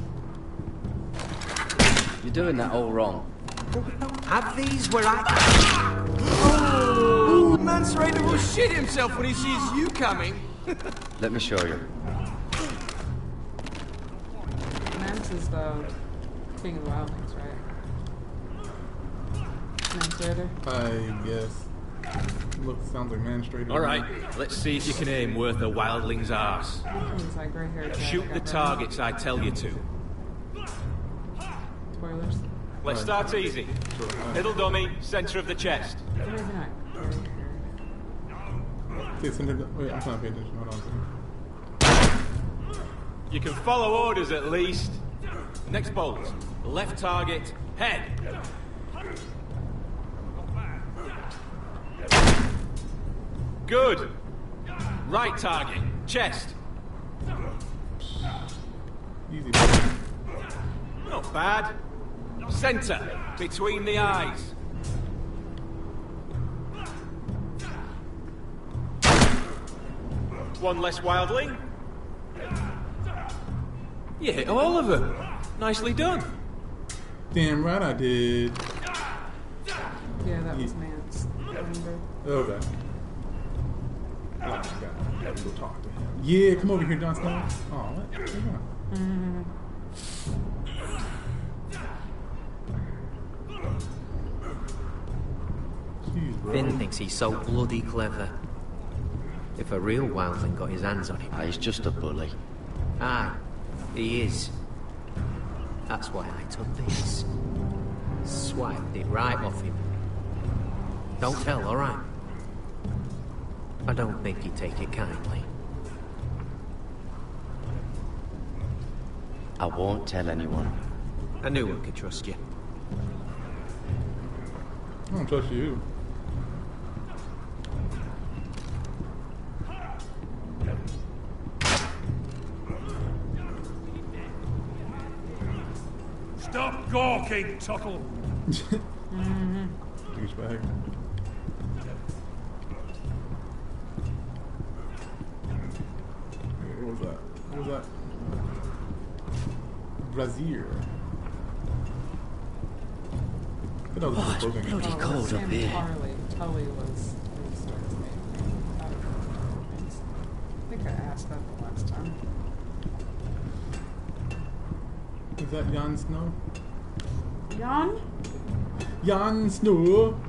You're doing that all wrong. Have these where I... Oh! man's ready to shit himself when he sees you coming. Let me show you. Mance is the king of the wildlings, right? Mance Raider? I guess. Sounds like Man Straight. Alright, let's see if you can aim worth a wildling's arse. He's like right here. Shoot the targets I tell you to. Spoilers. Let's start easy. Middle dummy, center of the chest. Maybe not. Wait, I'm trying to pay attention. Hold on a second. You can follow orders at least. Next bolt. Left target, head. Good. Right target, chest. Easy. Not bad. Center, between the eyes. One less wildling. You hit all of them. Nicely done. Damn right I did. Yeah, that was Mance. Remember? Okay. Oh, God. I have to go talk to him. Yeah, come over here, Jon Snow. Oh, what? Where you going? Jeez, bro. Finn thinks he's so bloody clever. If a real wildling got his hands on him... He's just a bully. Aye, he is. That's why I took this. Swiped it right off him. Don't tell, alright? I don't think he'd take it kindly. I won't tell anyone. I knew I could trust you. I don't trust you. Stop gawking, Tuttle! Douchebag. What was that? What was that? Brazier. Oh, it's bloody cold up here. Tully was his name. I think I asked that the last time. Is that Jon Snow? Jon? Jon Snow!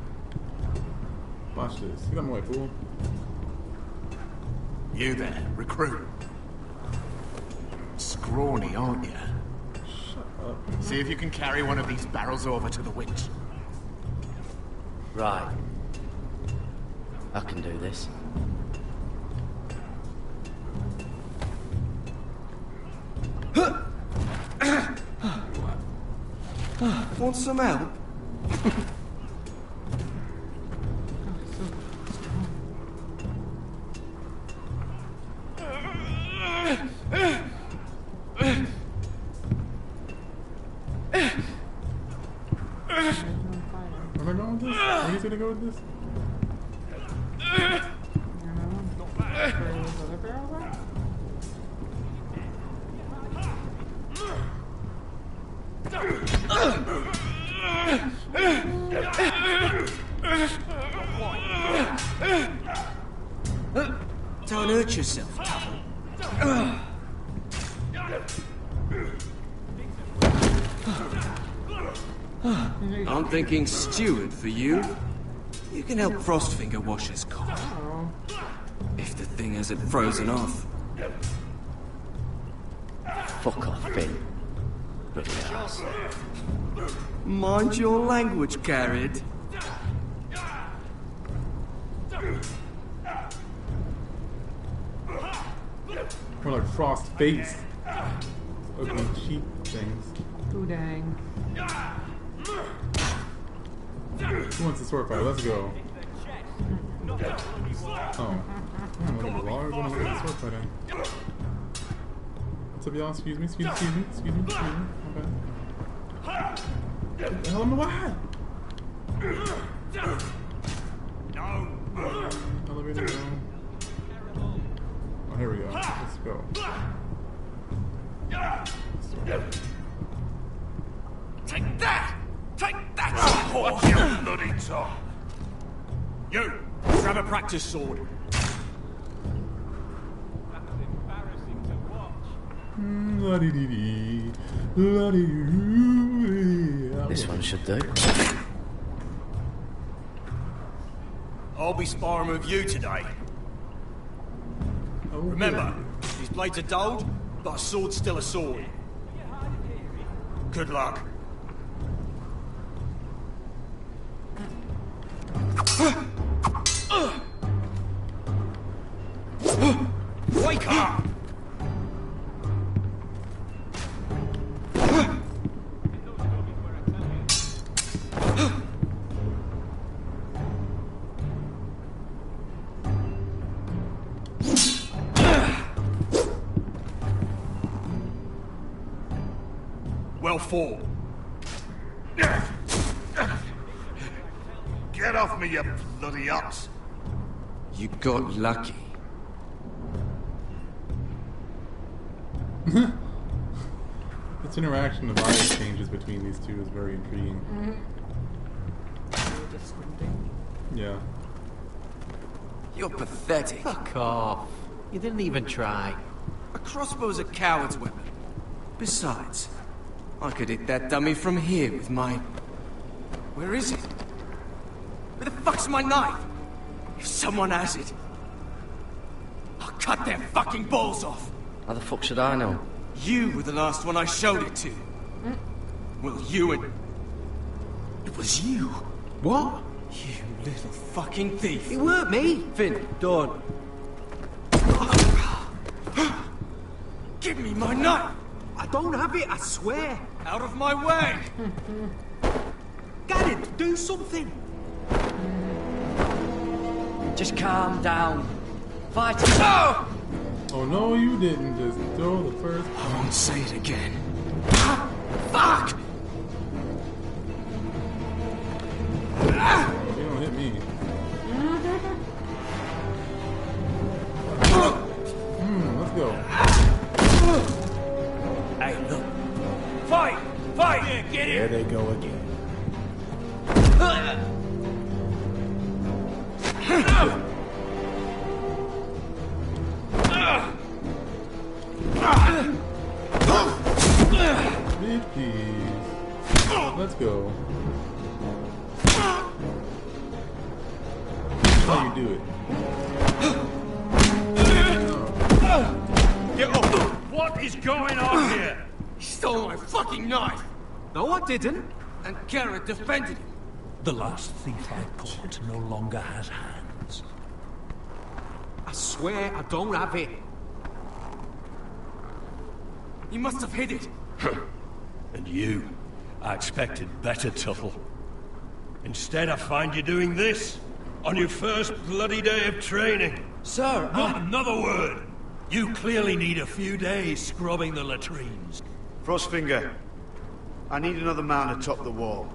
Watch this. Get out my way, fool. You there, recruit. Scrawny, aren't you? Shut up. See if you can carry one of these barrels over to the witch. Right. I can do this. Want some help? Where am I going with this? Where are you gonna go with this? Don't hurt yourself, Tuttle. I'm thinking steward for you. You can help Frostfinger wash his car. If the thing hasn't frozen off. Fuck off, Finn. Bloody ass. Mind your language, Carrot. More like frost face. Ugly cheek things. Ooh, dang. Who wants the sword fight? Let's go. Oh. I'm a little longer than the sword fighting. What's up, y'all? Excuse me. Okay. What the hell am I? Elevator down. Oh, here we go. Let's go. Take that! Take that! Oh, you bloody top! You! Grab a practice sword. This one should do. I'll be sparring with you today. Remember, these blades are dulled, but a sword's still a sword. Good luck. Wake up! Well fought. Get off me, you bloody ox! You got lucky. This interaction of eye changes between these two is very intriguing. Just squinting. Yeah. You're pathetic. Fuck off. You didn't even try. A crossbow's a coward's weapon. Besides, I could hit that dummy from here with my... Where is it? Where the fuck's my knife? If someone has it, I'll cut their fucking balls off. How the fuck should I know? You were the last one I showed it to. Well, you and... It was you. What? You little fucking thief. It weren't me. Finn, don't. Give me my knife! I don't have it, I swear. Out of my way! Garrett, do something. Just calm down. Fight. Oh! Oh no, you didn't just throw the first. I won't say it again. Fuck! You don't hit me. Let's go. Hey, look. Fight! Fight! Yeah, get in! There they go again. Big piece. Let's go. That's how you do it. Get off! What is going on here? He stole my fucking knife! No, I didn't. And Garrett defended him. The last thief I caught no longer has hands. I swear I don't have it. He must have hid it. And you? I expected better, Tuttle. Instead, I find you doing this on your first bloody day of training. Sir, Not another word! You clearly need a few days scrubbing the latrines. Frostfinger, I need another man to top the wall.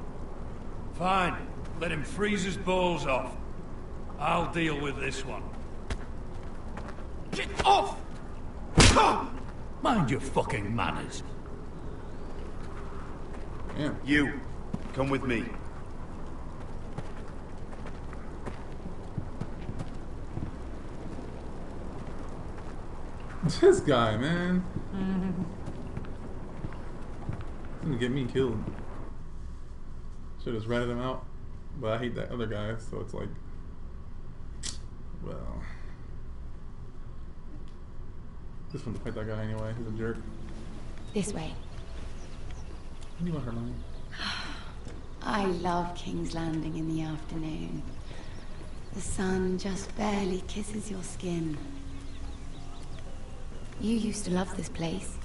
Fine. Let him freeze his balls off. I'll deal with this one. Get off! Mind your fucking manners. Yeah. You, come with me. This guy, man. He's gonna get me killed. Should have ratted him out. But I hate that other guy, so it's like... Well... Just want to fight that guy anyway. He's a jerk. This way. You want her line? I love King's Landing in the afternoon. The sun just barely kisses your skin. You used to love this place.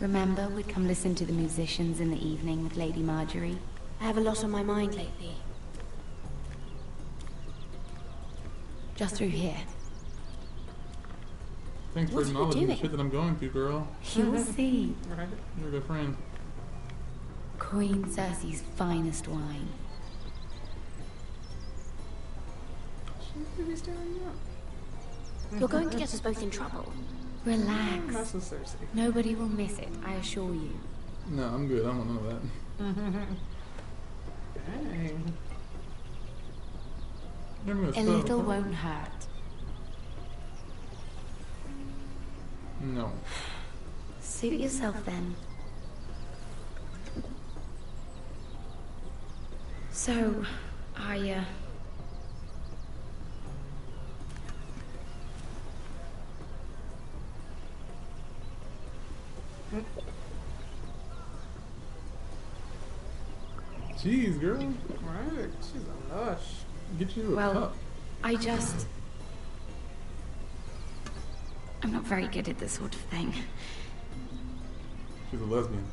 Remember, we'd come listen to the musicians in the evening with Lady Marjorie? I have a lot on my mind lately. Just through here. Thanks for What are you acknowledging the doing? shit that I'm going through, girl. You'll see. Right? You're a good friend. Queen Cersei's finest wine. You're going to get us both in trouble. Relax. That's with Cersei. Nobody will miss it, I assure you. No, I'm good. I don't want none of that. Dang. A little won't hurt. No. Suit yourself then. So, Jeez, girl. Right? She's a lush. Get you a well, cup. I'm not very good at this sort of thing. She's a lesbian.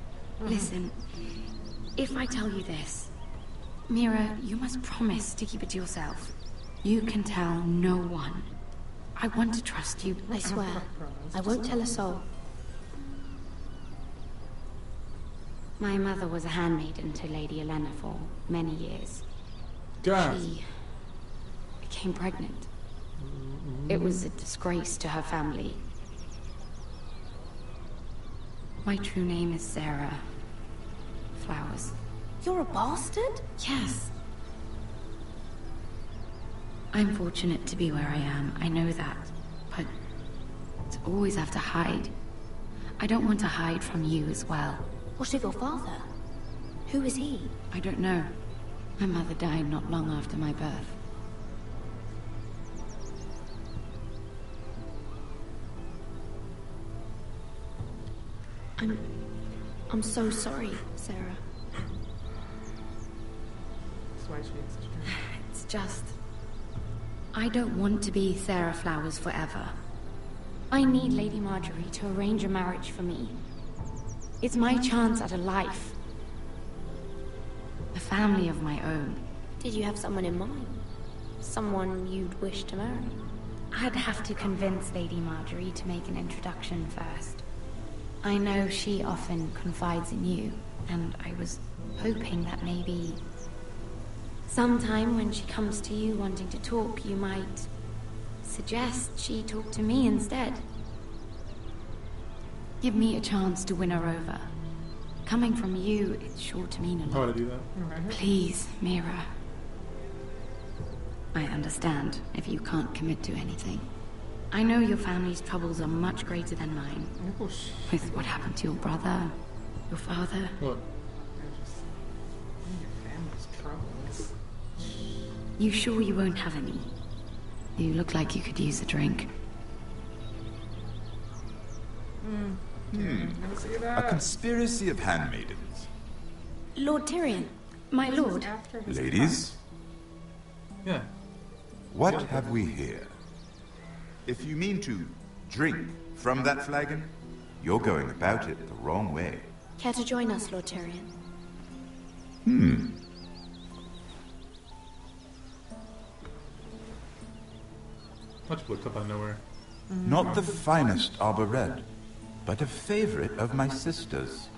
Listen, if I tell you this, Mira, you must promise to keep it to yourself. You can tell no one. I want to trust you. I swear, I won't tell a soul. My mother was a handmaiden to Lady Elena for many years. God. She became pregnant. It was a disgrace to her family. My true name is Sarah Flowers. You're a bastard? Yes. I'm fortunate to be where I am, I know that. But to always have to hide. I don't want to hide from you as well. What of your father? Who is he? I don't know. My mother died not long after my birth. I'm so sorry, Sarah. That's why she is such a... It's just... I don't want to be Sarah Flowers forever. I need Lady Marjorie to arrange a marriage for me. It's my chance at a life. A family of my own. Did you have someone in mind? Someone you'd wish to marry? I'd have to convince Lady Marjorie to make an introduction first. I know she often confides in you, and I was hoping that maybe... sometime when she comes to you wanting to talk, you might suggest she talk to me instead. Give me a chance to win her over. Coming from you, it's sure to mean a lot. How would I do that? Please, Mira. I understand if you can't commit to anything. I know your family's troubles are much greater than mine. With what happened to your brother, your father. What? Your family's troubles. You sure you won't have any? You look like you could use a drink. A conspiracy of handmaidens. Lord Tyrion. My lord. Ladies? Yeah. What have we here? If you mean to drink from that flagon, you're going about it the wrong way. Care to join us, Lord Tyrion? Much looked up out of nowhere. Not the finest arbor red, but a favorite of my sister's.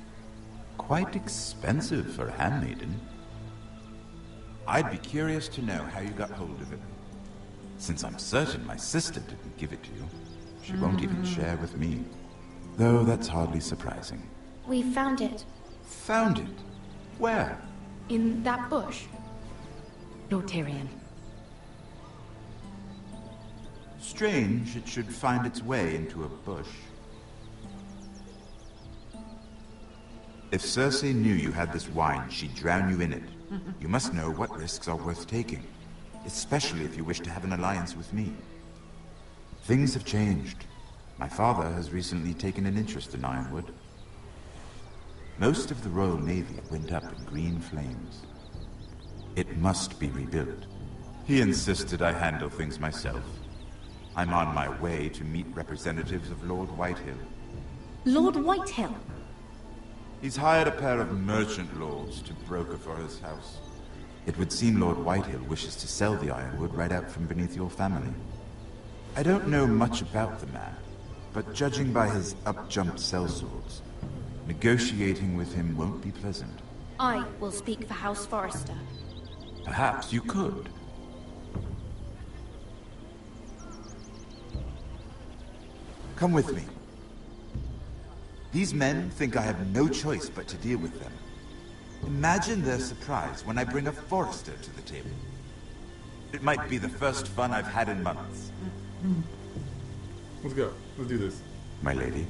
Quite expensive for a handmaiden. I'd be curious to know how you got hold of it. Since I'm certain my sister didn't give it to you, she won't even share with me. Though that's hardly surprising. We found it. Found it? Where? In that bush. Lord Tyrion. Strange it should find its way into a bush. If Cersei knew you had this wine, she'd drown you in it. You must know what risks are worth taking. Especially if you wish to have an alliance with me. Things have changed. My father has recently taken an interest in Ironwood. Most of the Royal Navy went up in green flames. It must be rebuilt. He insisted I handle things myself. I'm on my way to meet representatives of Lord Whitehill. Lord Whitehill? He's hired a pair of merchant lords to broker for his house. It would seem Lord Whitehill wishes to sell the Ironwood right out from beneath your family. I don't know much about the man, but judging by his up-jumped sellswords, negotiating with him won't be pleasant. I will speak for House Forrester. Perhaps you could. Come with me. These men think I have no choice but to deal with them. Imagine their surprise when I bring a Forrester to the table. It might be the first fun I've had in months. Let's go. Let's do this. My lady.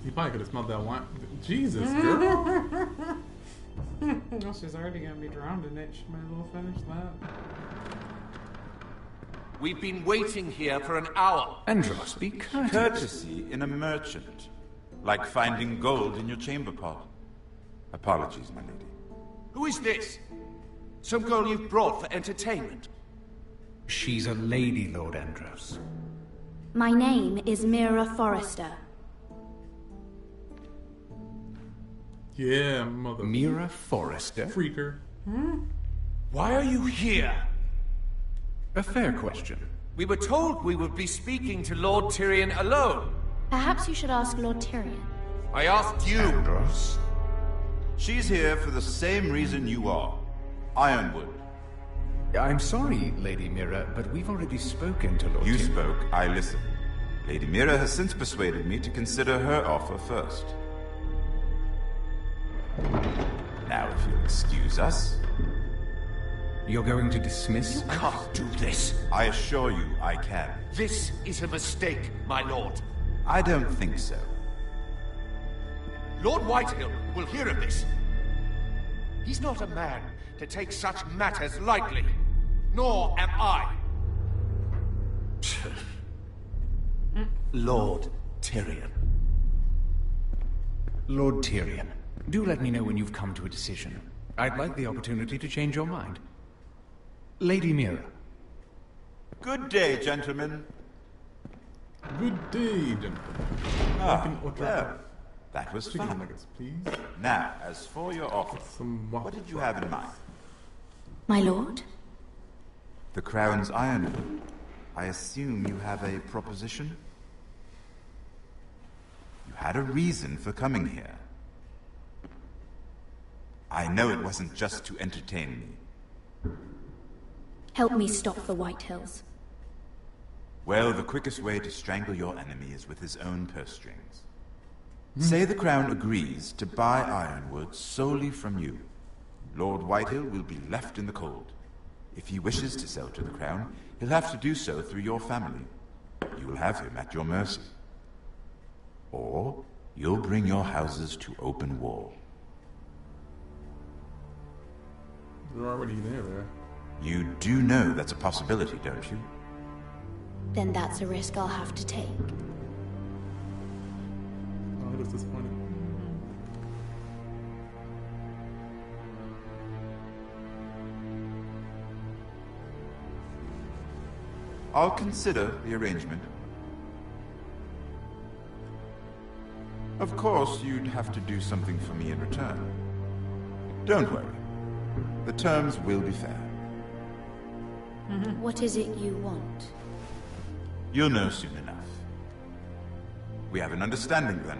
You probably could have smelled that wine. Jesus, girl. Well, she's already gonna be drowned in it. She might as well finish that. We've been waiting here for an hour. Andros, be courteous. Courtesy in a merchant. Like finding gold in your chamber pot. Apologies, my lady. Who is this? Some girl you've brought for entertainment? She's a lady, Lord Andros. My name is Mira Forrester. Yeah, mother. Mira Forrester? Freaker. Why are you here? A fair question. We were told we would be speaking to Lord Tyrion alone. Perhaps you should ask Lord Tyrion. I asked you. Andros. She's here for the same reason you are. Ironwood. I'm sorry, Lady Mira, but we've already spoken to Lord You Tyrion. spoke, I listened. Lady Mira has since persuaded me to consider her offer first. Now, if you'll excuse us... You're going to dismiss? You can't do this. I assure you, I can. This is a mistake, my lord. I don't think so. Lord Whitehill will hear of this. He's not a man to take such matters lightly. Nor am I. Lord Tyrion. Lord Tyrion, do let me know when you've come to a decision. I'd like the opportunity to change your mind. Lady Mira. Good day, gentlemen. Good day, gentlemen. Well, that was Chicken fun. nuggets, please. Now, as for your offer, what did you have in mind? My lord? The Crown's Ironwood. I assume you have a proposition? You had a reason for coming here. I know it wasn't just to entertain me. Help me stop the Whitehills. Well, the quickest way to strangle your enemy is with his own purse strings. Say the Crown agrees to buy Ironwood solely from you. Lord Whitehill will be left in the cold. If he wishes to sell to the Crown, he'll have to do so through your family. You will have him at your mercy. Or you'll bring your houses to open war. They're already there. You do know that's a possibility, don't you? Then that's a risk I'll have to take. Oh, he looks disappointed. I'll consider the arrangement. Of course, you'd have to do something for me in return. Don't worry. The terms will be fair. What is it you want? You'll know soon enough. We have an understanding then.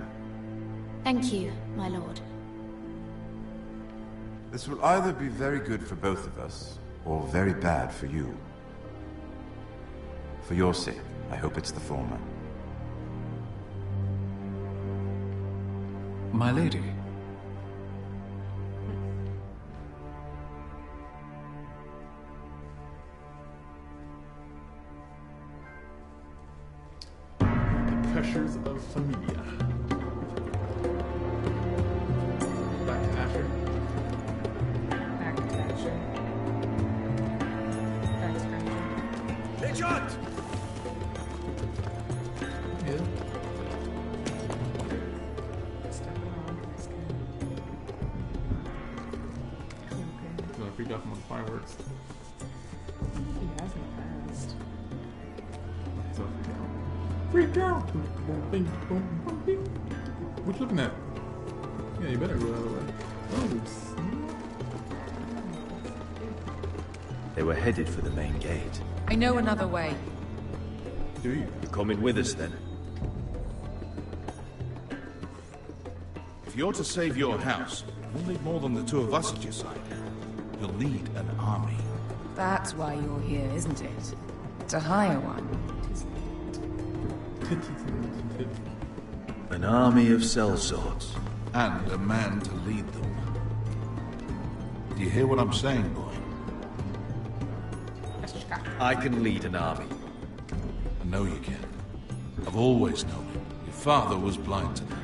Thank you, my lord. This will either be very good for both of us, or very bad for you. For your sake, I hope it's the former. My lady. The pressures of familia. Back to Asher. Back to Asher. Back to Stranger. Legend! Yeah. Gonna freak out from the fireworks. He has in the past. So, freak out! What you looking at? Yeah, you better go the other way. Oh, They were headed for the main gate. I know another way. Do you? You're coming with us then? If you're to save your house, you'll need more than the two of us at your side. You'll need an army. That's why you're here, isn't it? To hire one. An army of sellswords. and a man to lead them. Do you hear what I'm saying, boy? I can lead an army. I know you can. I've always known it. Your father was blind to that.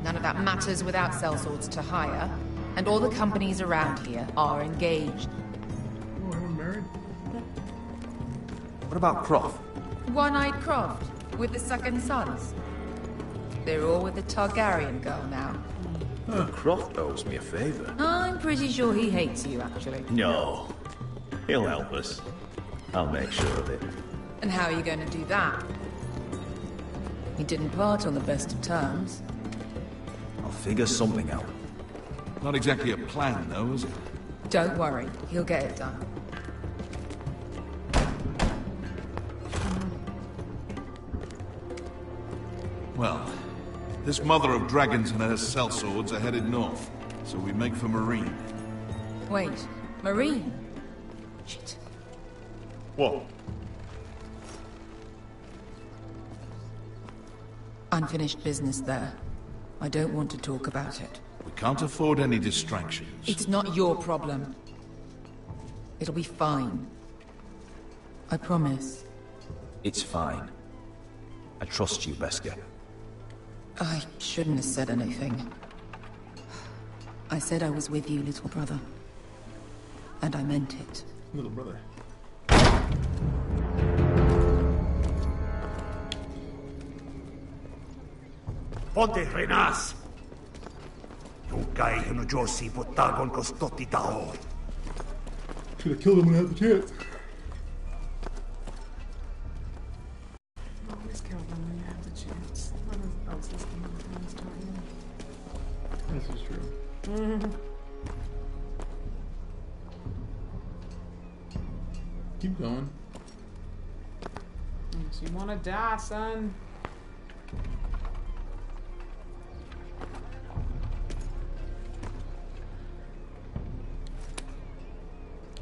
None of that matters without sellswords to hire, and all the companies around here are engaged. Oh, everyone married? What about Croft? One-eyed Croft, with the second sons. They're all with the Targaryen girl now. Croft owes me a favor. I'm pretty sure he hates you, actually. No. He'll help us. I'll make sure of it. And how are you going to do that? He didn't part on the best of terms. I'll figure something out. Not exactly a plan, though, is it? Don't worry, he'll get it done. Well, this mother of dragons and her sellswords are headed north, so we make for Marine. Wait, Marine? Shit. What? Unfinished business there. I don't want to talk about it. We can't afford any distractions. It's not your problem. It'll be fine. I promise. It's fine. I trust you, Beskha. I shouldn't have said anything. I said I was with you, little brother. And I meant it. Little brother. Ponte Renas! Yung guy who Josi Potagon Kostoti Tao. Should have killed him when I had the chance. Always kill them when you have the chance. What else is the Mountains taught you? This is true. Keep going. Unless you want to die, son.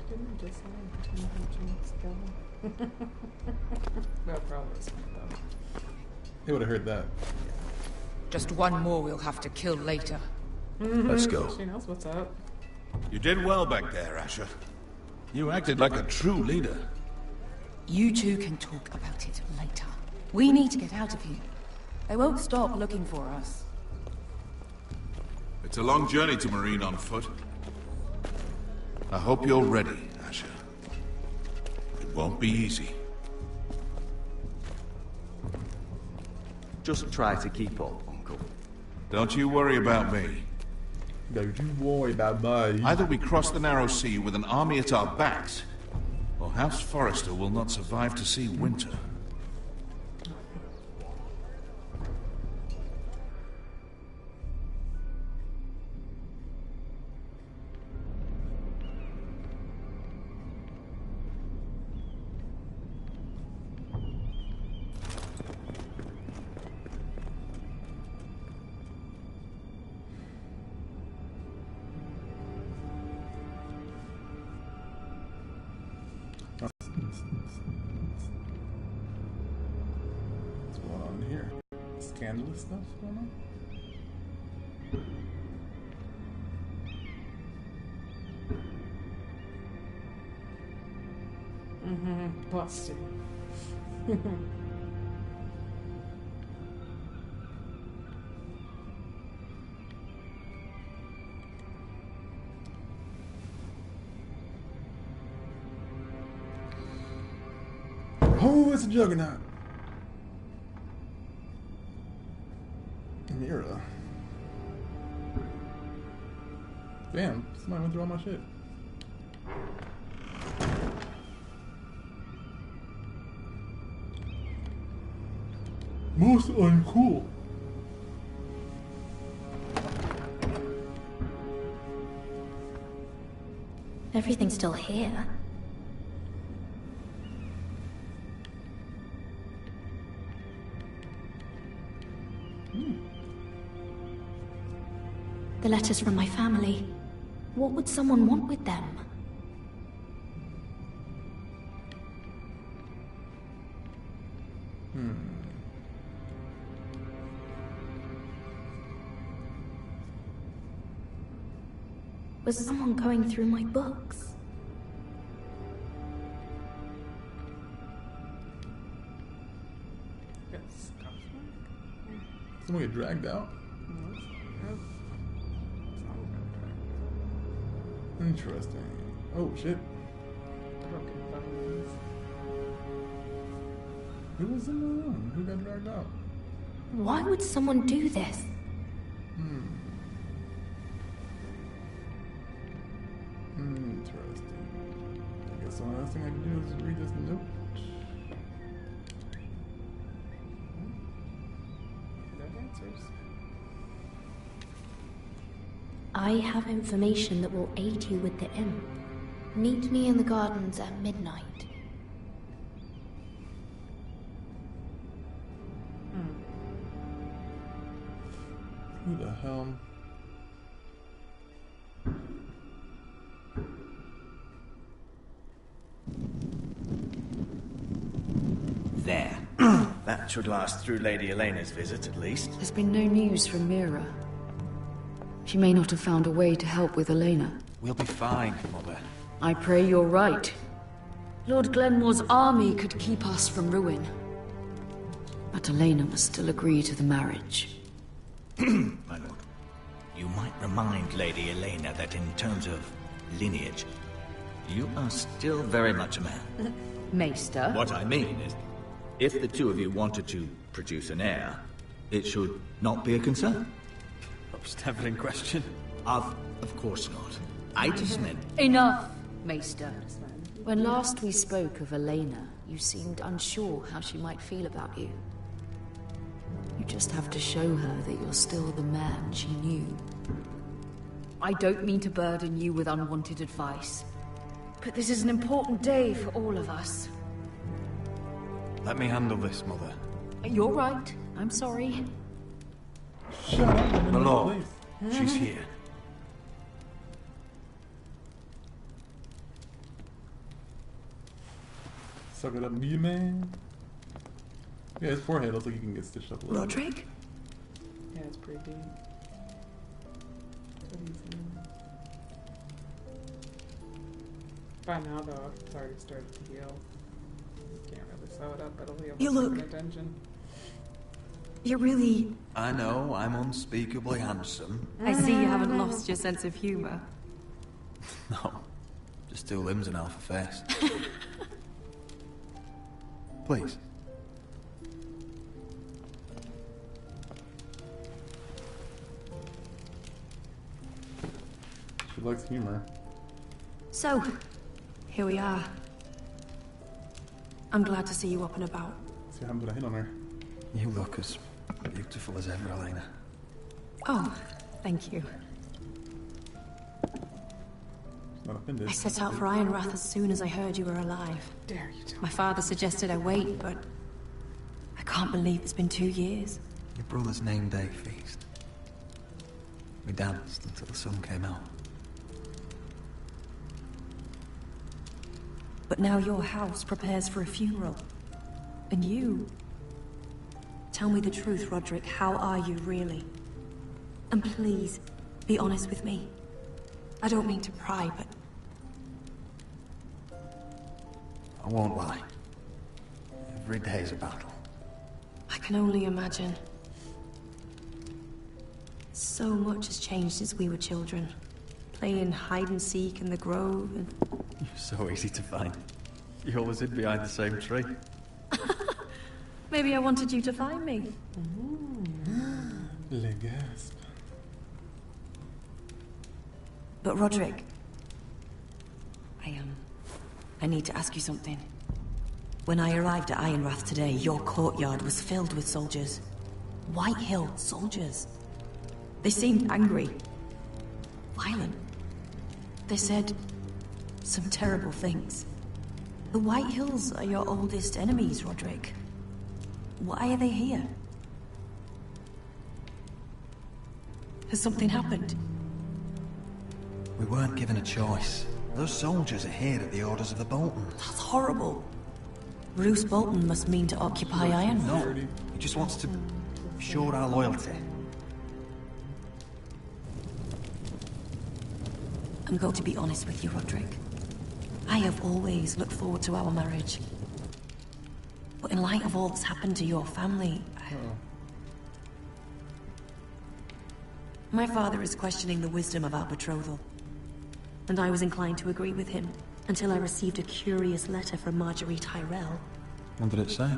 Didn't I just say you have a chance to kill him? Well, probably wasn't, though. They would have heard that. Just one more we'll have to kill later. Let's go. She knows what's up. You did well back there, Asher. You acted like a true leader. You two can talk about it later. We need to get out of here. They won't stop looking for us. It's a long journey to Marine on foot. I hope you're ready, Asher. It won't be easy. Just try to keep up, Uncle. Don't you worry about me. Don't you worry about me. Either we cross the narrow sea with an army at our backs, or House Forrester will not survive to see winter. What's going on here? Scandalous stuff going on? Busted. Oh, it's a juggernaut. Mira. Damn, somebody went through all my shit. Most uncool. Everything's still here. The letters from my family. What would someone want with them? Was someone going through my books? Someone get dragged out? Interesting. Oh shit. Who was in the room? Who got dragged out? Why would someone do this? Interesting. I guess the last thing I can do is read this note. No answers. I have information that will aid you with the imp. Meet me in the gardens at midnight. Who the hell? There. That should last through Lady Elena's visit, at least. There's been no news from Mira. She may not have found a way to help with Elena. We'll be fine, Mother. I pray you're right. Lord Glenmore's army could keep us from ruin. But Elena must still agree to the marriage. My lord, you might remind Lady Elena that in terms of lineage, you are still very much a man. Maester? What I mean is, if the two of you wanted to produce an heir, it should not be a concern. That's never in question. Of course not. I just meant... Enough, Maester. When last we spoke of Elena, you seemed unsure how she might feel about you. You just have to show her that you're still the man she knew. I don't mean to burden you with unwanted advice, but this is an important day for all of us. Let me handle this, Mother. You're right. I'm sorry. Shut up, My lord, she's here. Suck it up, me man. Yeah, his forehead looks like he can get stitched up a little. Roderick? Yeah, it's pretty deep. By now, though, it's already started to heal. Can't really sew it up, but it'll heal You with look- attention. You're really... I know, I'm unspeakably handsome. I see you haven't lost your sense of humor. No, just two limbs and half a face. Please. She likes humor. So, here we are. I'm glad to see you up and about. See, I'm gonna hit on her. You look as beautiful as ever, Elena. Oh, thank you. She's not offended. I set out for Ironrath as soon as I heard you were alive. Dare you tell My father suggested I wait, but I can't believe it's been 2 years. Your brother's name day feast. We danced until the sun came out. But now your house prepares for a funeral. And you... Tell me the truth, Roderick. How are you, really? And please, be honest with me. I don't mean to pry, but... I won't lie. Every day's a battle. I can only imagine. So much has changed since we were children. Playing hide and seek in the grove and... You're so easy to find. You always hid behind the same tree. Maybe I wanted you to find me. Le gasp. But Roderick... I need to ask you something. When I arrived at Ironrath today, your courtyard was filled with soldiers. White Hill soldiers. They seemed angry. Violent. They said some terrible things. The White Hills are your oldest enemies, Roderick. Why are they here? Has something happened? We weren't given a choice. Those soldiers are here at the orders of the Boltons. That's horrible. Roose Bolton must mean to occupy Ironrath. No, he just wants to show our loyalty. I'm going to be honest with you, Roderick. I have always looked forward to our marriage. But in light of all that's happened to your family... My father is questioning the wisdom of our betrothal. And I was inclined to agree with him, until I received a curious letter from Marjorie Tyrell. What did it say?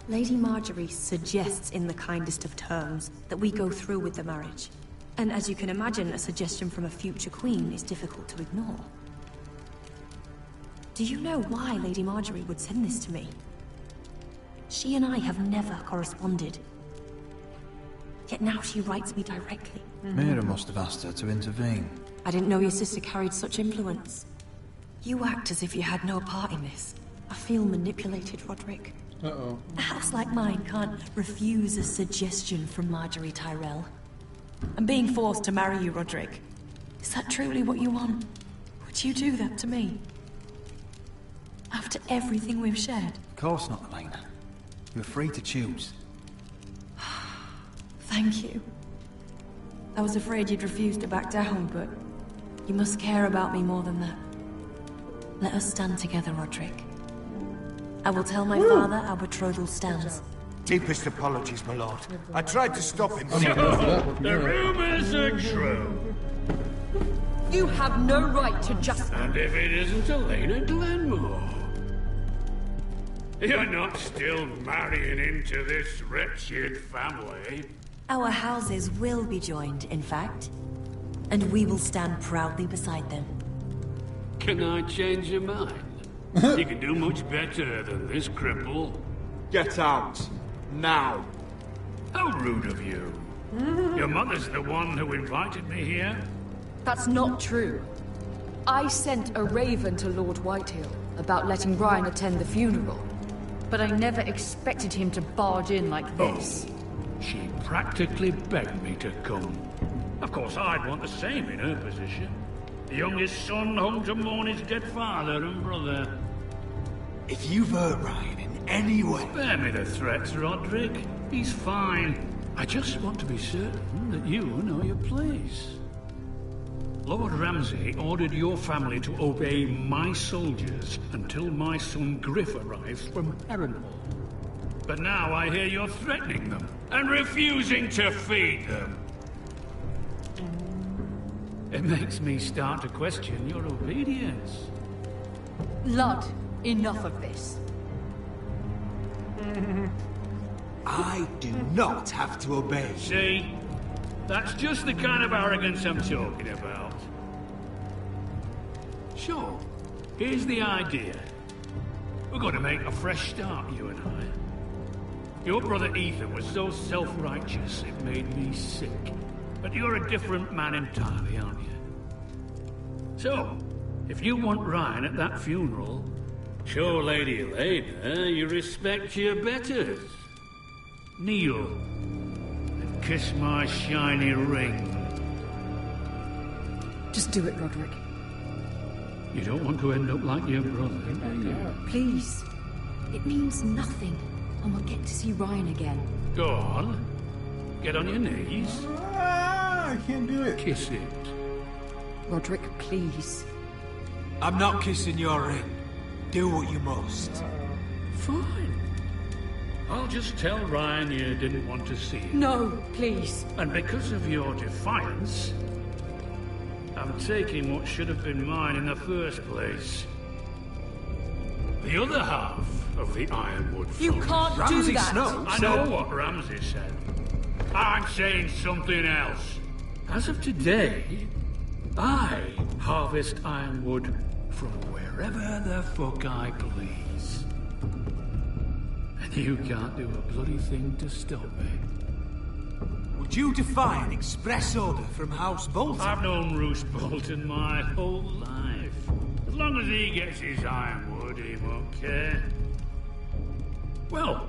Lady Marjorie suggests in the kindest of terms that we go through with the marriage. And as you can imagine, a suggestion from a future queen is difficult to ignore. Do you know why Lady Marjorie would send this to me? She and I have never corresponded. Yet now she writes me directly. Mira must have asked her to intervene. I didn't know your sister carried such influence. You act as if you had no part in this. I feel manipulated, Roderick. Uh-oh. A house like mine can't refuse a suggestion from Marjorie Tyrell. I'm being forced to marry you, Roderick. Is that truly what you want? Would you do that to me? After everything we've shared? Of course not, Elena. You're free to choose. Thank you. I was afraid you'd refuse to back down, but you must care about me more than that. Let us stand together, Roderick. I will tell my father our betrothal stands. Deepest apologies, my lord. I tried to stop him. The rumors are true. You have no right to just... And if it isn't Elena Glenmore? You're not still marrying into this wretched family. Our houses will be joined, in fact. And we will stand proudly beside them. Can I change your mind? You can do much better than this cripple. Get out. Now. How rude of you. Your mother's the one who invited me here? That's not true. I sent a raven to Lord Whitehill about letting Ryan attend the funeral. But I never expected him to barge in like this. She practically begged me to come. Of course, I'd want the same in her position. The youngest son home to mourn his dead father and brother. If you've hurt Ryan in any way... Spare me the threats, Roderick. He's fine. I just want to be certain that you know your place. Lord Ramsay ordered your family to obey my soldiers until my son Griff arrives from Harrenhal. But now I hear you're threatening them and refusing to feed them. It makes me start to question your obedience. Lud, enough of this. I do not have to obey. See? That's just the kind of arrogance I'm talking about. Sure, here's the idea. We're going to make a fresh start, you and I. Your brother Ethan was so self-righteous, it made me sick. But you're a different man entirely, aren't you? So, if you want Ryan at that funeral, show Lady Elena you respect your betters. Kneel and kiss my shiny ring. Just do it, Roderick. You don't want to end up like your brother, do you? Please. It means nothing, and we'll get to see Ryan again. Go on. Get on your knees. I can't do it. Kiss it. Roderick, please. I'm not kissing your ring. Do what you must. Fine. I'll just tell Ryan you didn't want to see him. No, please. And because of your defiance, I'm taking what should have been mine in the first place. The other half of the Ironwood Forest. You can't do that! I know what Ramsay said. I'm saying something else. As of today, I harvest ironwood from wherever the fuck I please. And you can't do a bloody thing to stop me. Would you defy an express order from House Bolton? I've known Roose Bolton my whole life. As long as he gets his ironwood, he won't care. Well,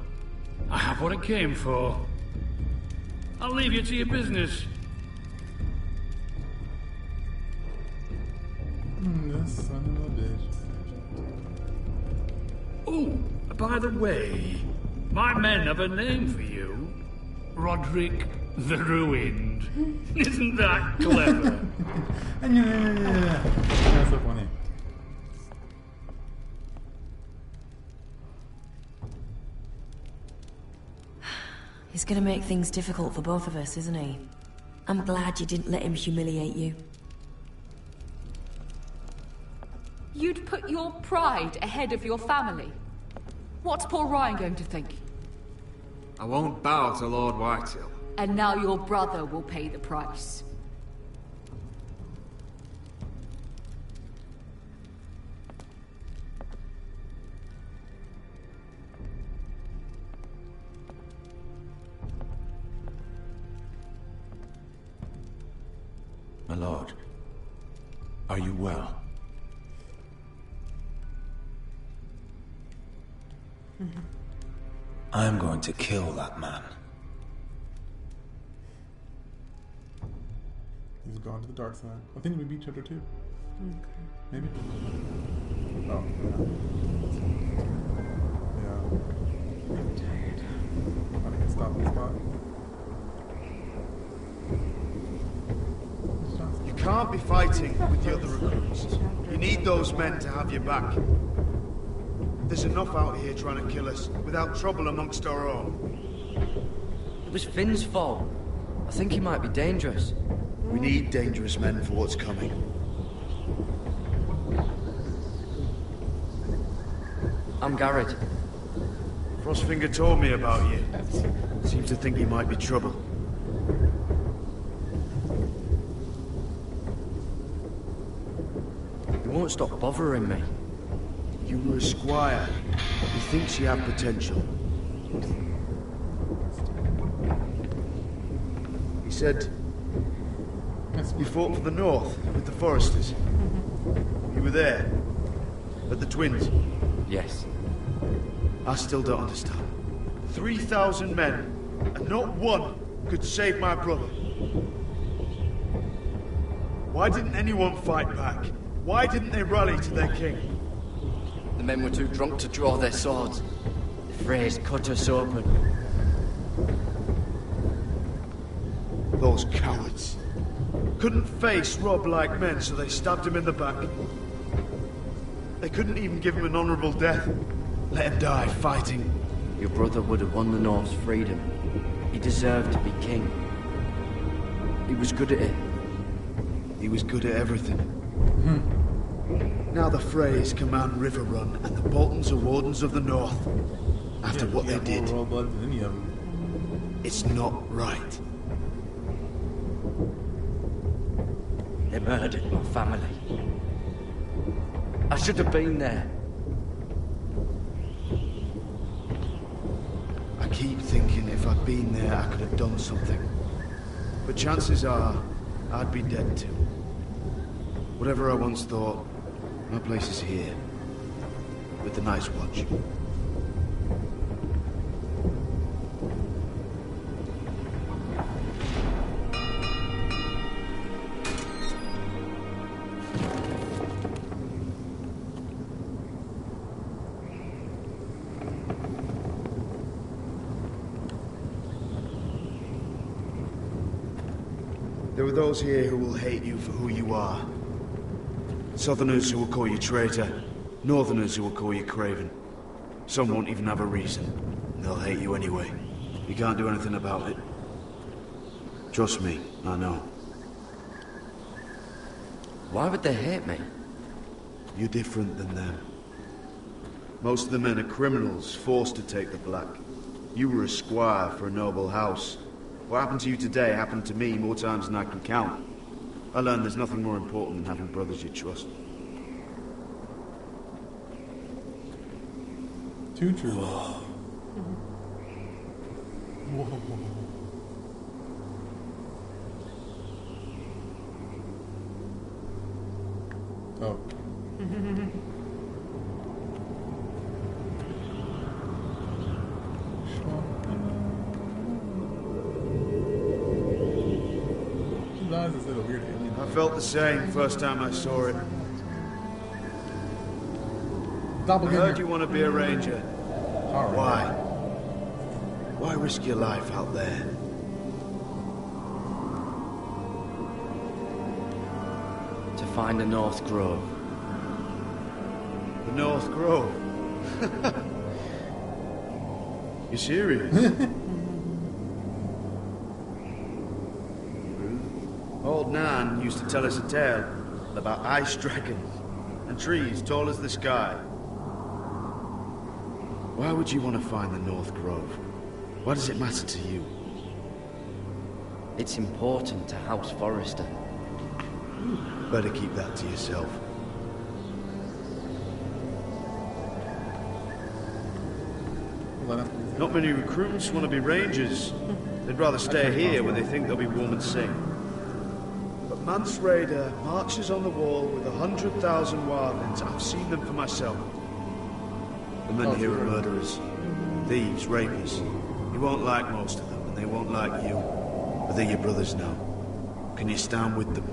I have what I came for. I'll leave you to your business. This son of a bitch. Oh, by the way, my men have a name for you. Roderick The Ruined. Isn't that clever? That's so funny. He's gonna make things difficult for both of us, isn't he? I'm glad you didn't let him humiliate you. You'd put your pride ahead of your family. What's poor Ryan going to think? I won't bow to Lord Whitehill. And now your brother will pay the price. My lord, are you well? I am going to kill that man. He's gone to the dark side. I think we beat each other too. Okay. Maybe? Oh, yeah. I'm tired. I can stop the spot. You can't be fighting with the other recruits. You need those men to have your back. There's enough out here trying to kill us, without trouble amongst our own. It was Finn's fault. I think he might be dangerous. We need dangerous men for what's coming. I'm Garrett. Frostfinger told me about you. Seems to think you might be trouble. He won't stop bothering me. You were a squire. He thinks you have potential. He said you fought for the North with the Foresters. You were there at the Twins. Yes. I still don't understand. 3,000 men, and not one could save my brother. Why didn't anyone fight back? Why didn't they rally to their king? The men were too drunk to draw their swords. The Freys cut us open. Those cowards. Couldn't face Rob like men, so they stabbed him in the back. They couldn't even give him an honorable death. Let him die fighting. Your brother would have won the North's freedom. He deserved to be king. He was good at it. He was good at everything. Now the Freys command Riverrun, and the Boltons are Wardens of the North. After what they did. It's not right. They murdered my family. I should have been there. I keep thinking if I'd been there, I could have done something. But chances are, I'd be dead too. Whatever I once thought, my place is here. With the Night's Watch. There are those here who will hate you for who you are. Southerners who will call you traitor. Northerners who will call you craven. Some won't even have a reason. They'll hate you anyway. You can't do anything about it. Trust me, I know. Why would they hate me? You're different than them. Most of the men are criminals, forced to take the black. You were a squire for a noble house. What happened to you today happened to me more times than I can count. I learned there's nothing more important than having brothers you trust. Too true. Whoa. Oh. I felt the same first time I saw it. I heard you want to be a ranger. Why? Why risk your life out there? find the North Grove. The North Grove? You serious? Old Nan used to tell us a tale about ice dragons and trees tall as the sky. Why would you want to find the North Grove? Why does it matter to you? It's important to House Forrester. Better keep that to yourself. Not many recruits want to be rangers. They'd rather stay here where they think they'll be warm and safe. But Mance Rayder marches on the wall with 100,000 wildlings. I've seen them for myself. The men here are murderers, thieves, rapers. You won't like most of them, and they won't like you. But they're your brothers now. Can you stand with them?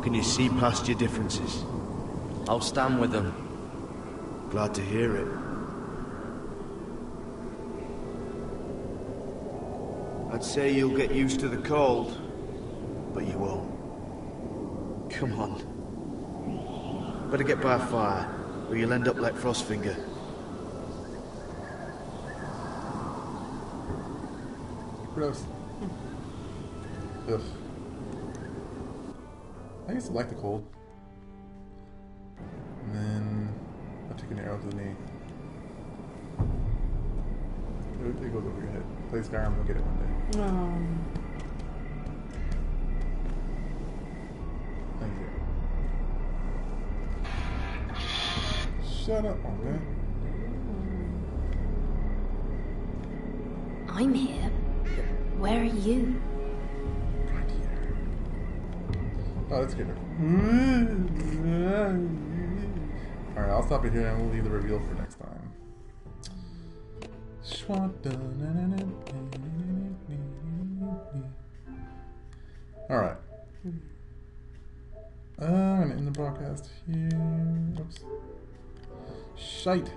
Can you see past your differences? I'll stand with them. Glad to hear it. I'd say you'll get used to the cold, but you won't. Come on. Better get by a fire, or you'll end up like Frostfinger. Gross. Ugh. I used to like the cold. And then I took an arrow to the knee. It goes over your head. Play Skyrim, we'll get it one day. Thank you. Shut up, man. I'm here. Where are you? Right here. Oh, let's get her. Alright, I'll stop it here and we'll leave the reveal for next time. Alright. I'm gonna end the broadcast here. Oops. Shite.